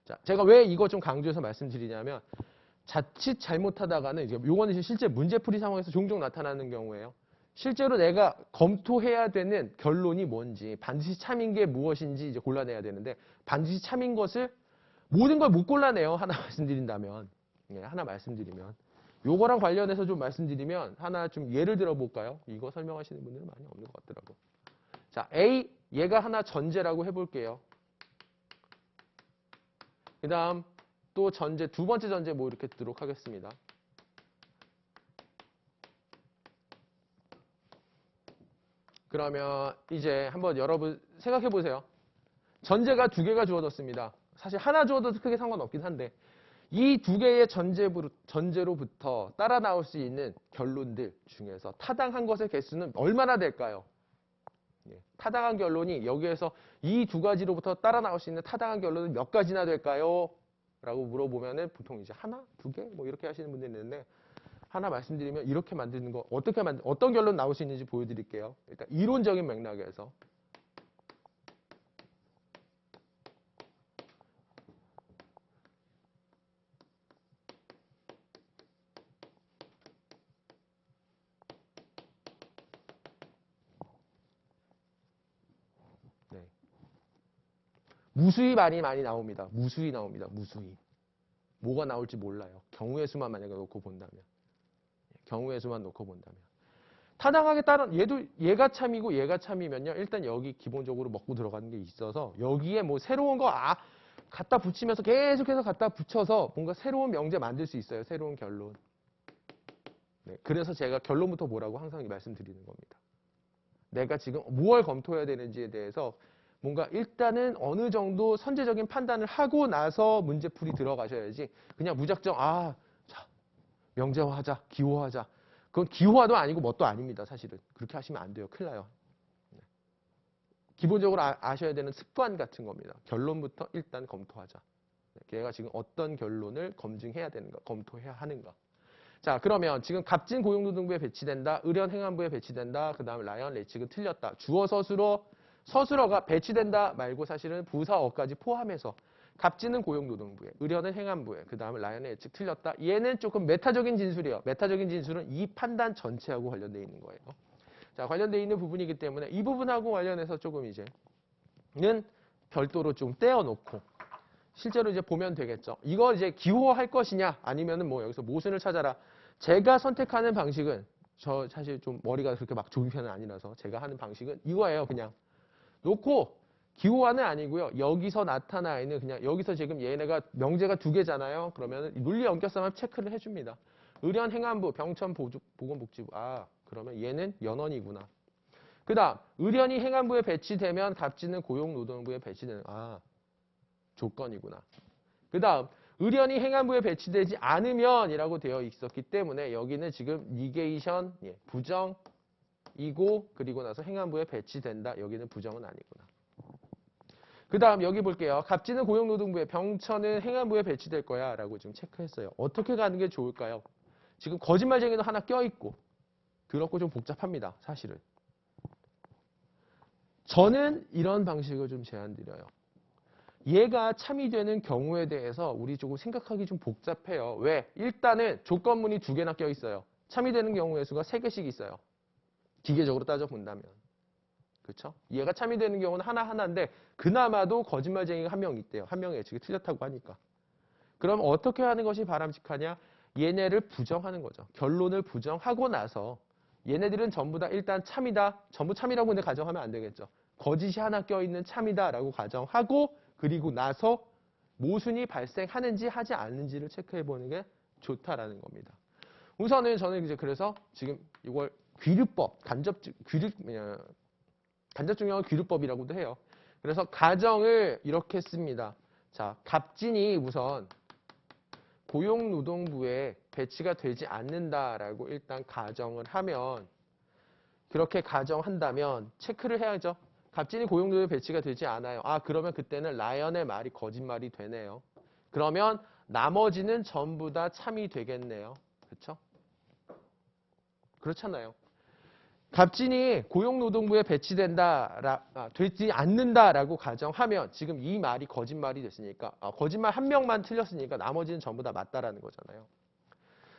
자, 제가 왜 이거 좀 강조해서 말씀드리냐면, 자칫 잘못하다가는, 이제 요거는 실제 문제풀이 상황에서 종종 나타나는 경우예요. 실제로 내가 검토해야 되는 결론이 뭔지, 반드시 참인 게 무엇인지 이제 골라내야 되는데, 반드시 참인 것을 모든 걸 못 골라내요. 하나 말씀드린다면. 하나 말씀드리면. 요거랑 관련해서 좀 말씀드리면, 하나 좀 예를 들어볼까요? 이거 설명하시는 분들은 많이 없는 것 같더라고요. 자, A, 얘가 하나 전제라고 해볼게요. 그 다음, 또 전제, 두 번째 전제 뭐 이렇게 듣도록 하겠습니다. 그러면 이제 한번 여러분 생각해 보세요. 전제가 2개가 주어졌습니다. 사실 하나 주어도 크게 상관없긴 한데 이 2개의 전제로부터 따라 나올 수 있는 결론들 중에서 타당한 것의 개수는 얼마나 될까요? 타당한 결론이 여기에서 이 2가지로부터 따라 나올 수 있는 타당한 결론은 몇 가지나 될까요? 라고 물어보면은 보통 이제 하나, 2개 뭐 이렇게 하시는 분들이 있는데 하나 말씀드리면 이렇게 만드는 거 어떤 결론 나올 수 있는지 보여드릴게요. 일단 이론적인 맥락에서 무수히 많이 나옵니다. 무수히 나옵니다. 무수히. 뭐가 나올지 몰라요. 경우의 수만 만약에 놓고 본다면. 경우의 수만 놓고 본다면. 타당하게 따른 얘가 참이고 얘가 참이면요. 일단 여기 기본적으로 먹고 들어가는 게 있어서 여기에 뭐 새로운 거 갖다 붙이면서 계속해서 갖다 붙여서 뭔가 새로운 명제 만들 수 있어요. 새로운 결론. 네, 그래서 제가 결론부터 뭐라고 항상 말씀드리는 겁니다. 내가 지금 무엇을 검토해야 되는지에 대해서 뭔가 일단은 어느 정도 선제적인 판단을 하고 나서 문제풀이 들어가셔야지 그냥 무작정 자, 명제화하자, 기호화하자. 그건 기호화도 아니고 뭣도 아닙니다. 사실은. 그렇게 하시면 안 돼요. 큰일 나요. 기본적으로 아셔야 되는 습관 같은 겁니다. 결론부터 일단 검토하자. 걔가 지금 어떤 결론을 검증해야 되는가, 검토해야 하는가. 자, 그러면 지금 갑진 고용노동부에 배치된다, 을현 행안부에 배치된다, 그 다음에 라연 예측은 틀렸다. 주어 서술어가 배치된다 말고 사실은 부사어까지 포함해서 갑진은 고용노동부에, 의련은 행안부에, 그 다음에 라연의 예측 틀렸다. 얘는 조금 메타적인 진술이에요. 메타적인 진술은 이 판단 전체하고 관련되어 있는 거예요. 자, 관련되어 있는 부분이기 때문에 이 부분하고 관련해서 조금 이제는 별도로 좀 떼어놓고 실제로 이제 보면 되겠죠. 이거 이제 기호할 것이냐 아니면은 뭐 여기서 모순을 찾아라. 제가 선택하는 방식은 저 사실 좀 머리가 그렇게 막 좋은 편은 아니라서 제가 하는 방식은 이거예요. 그냥 놓고 기호화는 아니고요. 여기서 나타나 있는 그냥 여기서 지금 얘네가 명제가 두 개잖아요. 그러면 논리 연결성을 체크를 해줍니다. 의련 행안부, 병천 보건복지부. 아, 그러면 얘는 연원이구나. 그 다음 의련이 행안부에 배치되면 갑진은 고용노동부에 배치되는 조건이구나. 그 다음 의련이 행안부에 배치되지 않으면이라고 되어 있었기 때문에 여기는 지금 니게이션 부정이고 그리고 나서 행안부에 배치된다. 여기는 부정은 아니구나. 그 다음 여기 볼게요. 갑진은 고용노동부에, 병천은 행안부에 배치될 거야 라고 지금 체크했어요. 어떻게 가는 게 좋을까요? 지금 거짓말쟁이도 하나 껴있고 더럽고 좀 복잡합니다. 사실은. 저는 이런 방식을 좀 제안드려요. 얘가 참이 되는 경우에 대해서 우리 조금 생각하기 좀 복잡해요. 왜? 일단은 조건문이 두 개나 껴있어요. 참이 되는 경우의 수가 3개씩 있어요. 기계적으로 따져본다면. 그렇죠? 얘가 참이 되는 경우는 하나하나인데 그나마도 거짓말쟁이가 한 명 있대요. 한 명의 예측이 틀렸다고 하니까. 그럼 어떻게 하는 것이 바람직하냐? 얘네를 부정하는 거죠. 결론을 부정하고 나서 얘네들은 전부 다 일단 참이다. 전부 참이라고 근데 가정하면 안 되겠죠. 거짓이 하나 껴있는 참이다라고 가정하고 그리고 나서 모순이 발생하는지 하지 않는지를 체크해보는 게 좋다라는 겁니다. 우선은 저는 이제 그래서 지금 이걸 귀류법, 간접증명은 귀류법이라고도 해요. 그래서 가정을 이렇게 씁니다. 자, 갑진이 우선 고용노동부에 배치가 되지 않는다라고 일단 가정을 하면 그렇게 가정한다면 체크를 해야죠. 갑진이 고용노동부에 배치가 되지 않아요. 아, 그러면 그때는 라연의 말이 거짓말이 되네요. 그러면 나머지는 전부 다 참이 되겠네요. 그렇죠? 그렇잖아요. 갑진이 고용노동부에 되지 않는다라고 가정하면 지금 이 말이 거짓말이 됐으니까 거짓말 한 명만 틀렸으니까 나머지는 전부 다 맞다라는 거잖아요.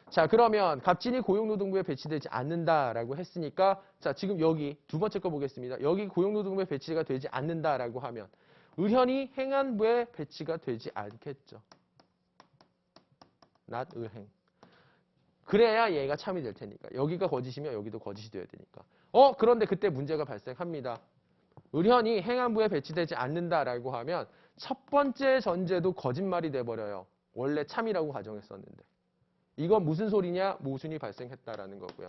자, 그러면 갑진이 고용노동부에 배치되지 않는다라고 했으니까 자, 지금 여기 두 번째 거 보겠습니다. 여기 고용노동부에 배치가 되지 않는다라고 하면 의련이 행안부에 배치가 되지 않겠죠. not 의행. 그래야 얘가 참이 될 테니까. 여기가 거짓이면 여기도 거짓이 돼야 되니까. 그런데 그때 문제가 발생합니다. 의련이 행안부에 배치되지 않는다라고 하면 첫 번째 전제도 거짓말이 돼버려요. 원래 참이라고 가정했었는데. 이건 무슨 소리냐? 모순이 발생했다라는 거고요.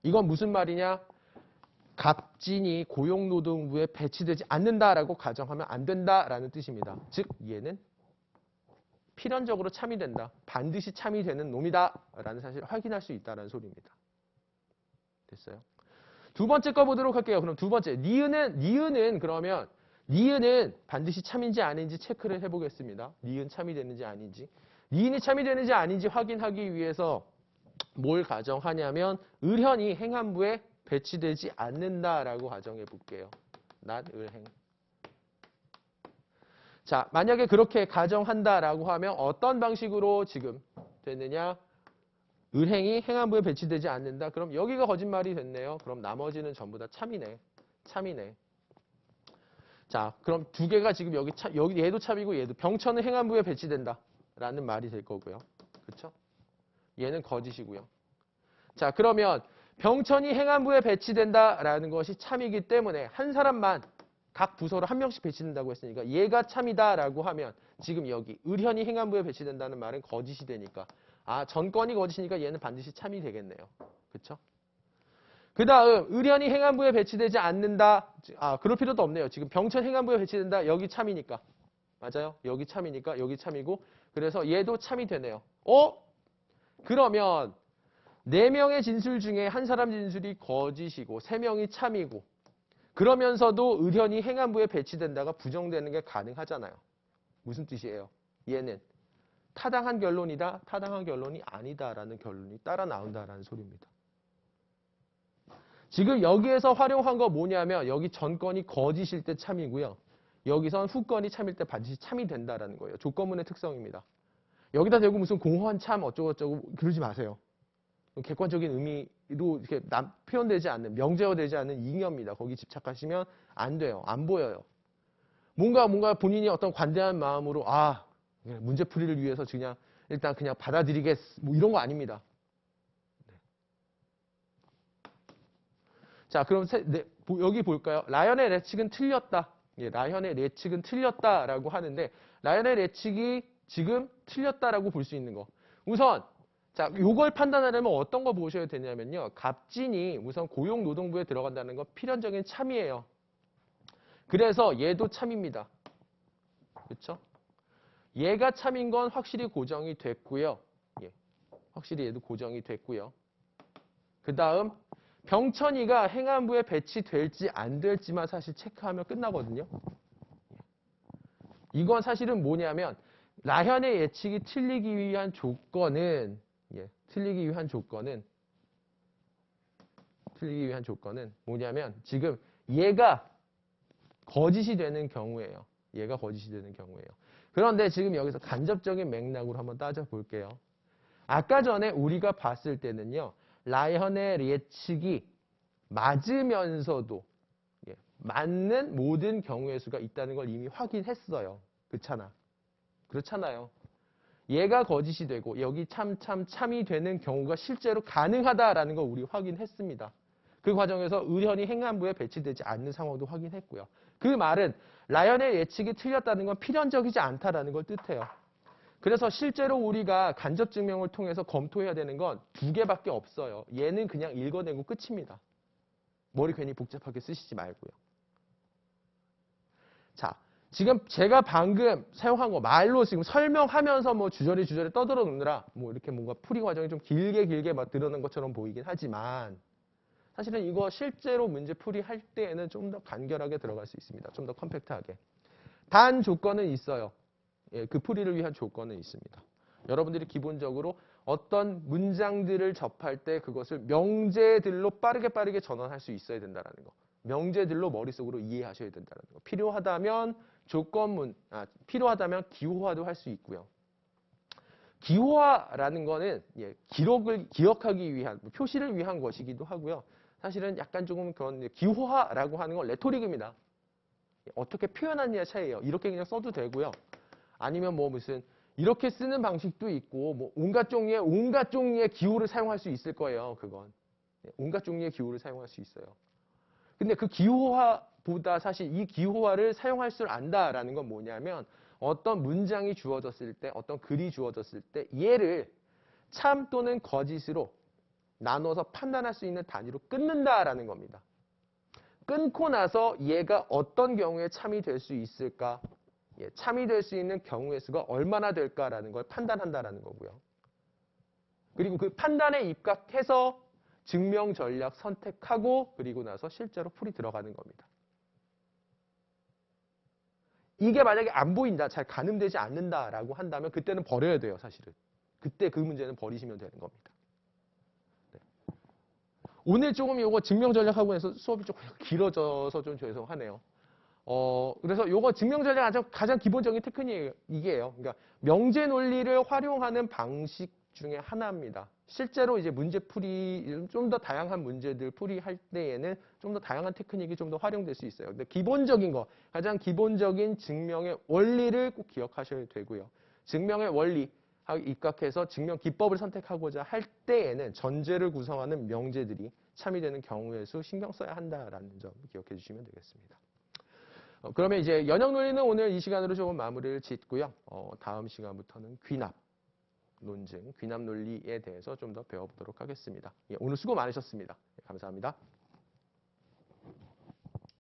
이건 무슨 말이냐? 갑진이 고용노동부에 배치되지 않는다라고 가정하면 안 된다라는 뜻입니다. 즉 얘는 필연적으로 참이 된다. 반드시 참이 되는 놈이다. 라는 사실을 확인할 수 있다는 소리입니다. 됐어요? 두 번째 거 보도록 할게요. 그럼 두 번째. 니은은 그러면 니은은 반드시 참인지 아닌지 체크를 해보겠습니다. 니은 참이 되는지 아닌지. 니은이 참이 되는지 아닌지 확인하기 위해서 뭘 가정하냐면 의련이 행안부에 배치되지 않는다라고 가정해 볼게요. not 의행. 자, 만약에 그렇게 가정한다라고 하면 어떤 방식으로 지금 됐느냐? 의행이 행안부에 배치되지 않는다. 그럼 여기가 거짓말이 됐네요. 그럼 나머지는 전부 다 참이네. 참이네. 자, 그럼 두 개가 지금 여기 얘도 참이고 얘도 병천은 행안부에 배치된다. 라는 말이 될 거고요. 그렇죠? 얘는 거짓이고요. 자, 그러면 병천이 행안부에 배치된다라는 것이 참이기 때문에 한 사람만 각 부서로 한 명씩 배치된다고 했으니까 얘가 참이다라고 하면 지금 여기 의련이 행안부에 배치된다는 말은 거짓이 되니까 전건이 거짓이니까 얘는 반드시 참이 되겠네요. 그렇죠? 그 다음 의련이 행안부에 배치되지 않는다. 그럴 필요도 없네요. 지금 병천 행안부에 배치된다. 여기 참이니까. 맞아요? 여기 참이니까 여기 참이고 그래서 얘도 참이 되네요. 그러면 4명의 진술 중에 한 사람 진술이 거짓이고 3명이 참이고 그러면서도 의련이 행안부에 배치된다가 부정되는 게 가능하잖아요. 무슨 뜻이에요? 얘는 타당한 결론이다, 타당한 결론이 아니다라는 결론이 따라 나온다라는 소리입니다. 지금 여기에서 활용한 거 뭐냐면 여기 전건이 거짓일 때 참이고요. 여기선 후건이 참일 때 반드시 참이 된다라는 거예요. 조건문의 특성입니다. 여기다 대고 무슨 공허한 참 어쩌고저쩌고 그러지 마세요. 객관적인 의미로 이렇게 표현되지 않는, 명제화되지 않는 잉여입니다. 거기 집착하시면 안 돼요. 안 보여요. 뭔가 본인이 어떤 관대한 마음으로 문제풀이를 위해서 그냥 일단 그냥 받아들이겠 뭐 이런 거 아닙니다. 네. 자, 그럼 여기 볼까요? 라연의 예측은 틀렸다. 예, 라연의 예측은 틀렸다라고 하는데 라연의 예측이 지금 틀렸다라고 볼 수 있는 거. 우선 자, 요걸 판단하려면 어떤 거 보셔야 되냐면요. 갑진이 우선 고용노동부에 들어간다는 건 필연적인 참이에요. 그래서 얘도 참입니다. 그렇죠? 얘가 참인 건 확실히 고정이 됐고요. 예, 확실히 얘도 고정이 됐고요. 그 다음 병천이가 행안부에 배치될지 안 될지만 사실 체크하면 끝나거든요. 이건 사실은 뭐냐면 라현의 예측이 틀리기 위한 조건은 뭐냐면 지금 얘가 거짓이 되는 경우예요. 그런데 지금 여기서 간접적인 맥락으로 한번 따져볼게요. 아까 전에 우리가 봤을 때는요. 라현의 예측이 맞으면서도 맞는 모든 경우의 수가 있다는 걸 이미 확인했어요. 그렇잖아요. 얘가 거짓이 되고 여기 참이 되는 경우가 실제로 가능하다라는 걸 우리 확인했습니다. 그 과정에서 의현이 행안부에 배치되지 않는 상황도 확인했고요. 그 말은 라연의 예측이 틀렸다는 건 필연적이지 않다라는 걸 뜻해요. 그래서 실제로 우리가 간접 증명을 통해서 검토해야 되는 건 두 개밖에 없어요. 얘는 그냥 읽어내고 끝입니다. 머리 괜히 복잡하게 쓰시지 말고요. 자, 지금 제가 방금 사용한 거 말로 지금 설명하면서 뭐 주저리 떠들어 놓느라 뭐 이렇게 뭔가 풀이 과정이 좀 길게 막 드러난 것처럼 보이긴 하지만 사실은 이거 실제로 문제 풀이할 때에는 좀 더 간결하게 들어갈 수 있습니다. 좀 더 컴팩트하게. 단 조건은 있어요. 예, 그 풀이를 위한 조건은 있습니다. 여러분들이 기본적으로 어떤 문장들을 접할 때 그것을 명제들로 빠르게 전환할 수 있어야 된다는 거. 명제들로 머릿속으로 이해하셔야 된다는 거. 필요하다면 필요하다면 기호화도 할 수 있고요. 기호화라는 거는 기록을 기억하기 위한, 표시를 위한 것이기도 하고요. 사실은 약간 조금 그런 기호화라고 하는 건 레토릭입니다. 어떻게 표현하느냐 차이예요. 이렇게 그냥 써도 되고요. 아니면 뭐 무슨 이렇게 쓰는 방식도 있고 뭐 온갖 종류의 기호를 사용할 수 있을 거예요. 그건 온갖 종류의 기호를 사용할 수 있어요. 근데 그 기호화보다 사실 이 기호화를 사용할 줄 안다라는 건 뭐냐면 어떤 문장이 주어졌을 때, 어떤 글이 주어졌을 때 얘를 참 또는 거짓으로 나눠서 판단할 수 있는 단위로 끊는다라는 겁니다. 끊고 나서 얘가 어떤 경우에 참이 될 수 있을까? 참이 될 수 있는 경우의 수가 얼마나 될까라는 걸 판단한다라는 거고요. 그리고 그 판단에 입각해서 증명 전략 선택하고 그리고 나서 실제로 풀이 들어가는 겁니다. 이게 만약에 안 보인다, 잘 가늠되지 않는다라고 한다면 그때는 버려야 돼요, 사실은. 그때 그 문제는 버리시면 되는 겁니다. 네. 오늘 조금 요거 증명 전략하고 해서 수업이 조금 길어져서 좀 죄송하네요. 그래서 요거 증명 전략 가장 기본적인 테크닉이에요. 그러니까 명제 논리를 활용하는 방식 중에 하나입니다. 실제로 이제 문제풀이, 좀 더 다양한 문제들 풀이할 때에는 좀 더 다양한 테크닉이 좀 더 활용될 수 있어요. 근데 기본적인 거, 가장 기본적인 증명의 원리를 꼭 기억하셔야 되고요. 증명의 원리, 입각해서 증명 기법을 선택하고자 할 때에는 전제를 구성하는 명제들이 참이 되는 경우의 수 신경 써야 한다라는 점 기억해 주시면 되겠습니다. 그러면 이제 연역 논리는 오늘 이 시간으로 조금 마무리를 짓고요. 다음 시간부터는 귀납 논증, 귀납 논리에 대해서 좀 더 배워보도록 하겠습니다. 오늘 수고 많으셨습니다. 감사합니다.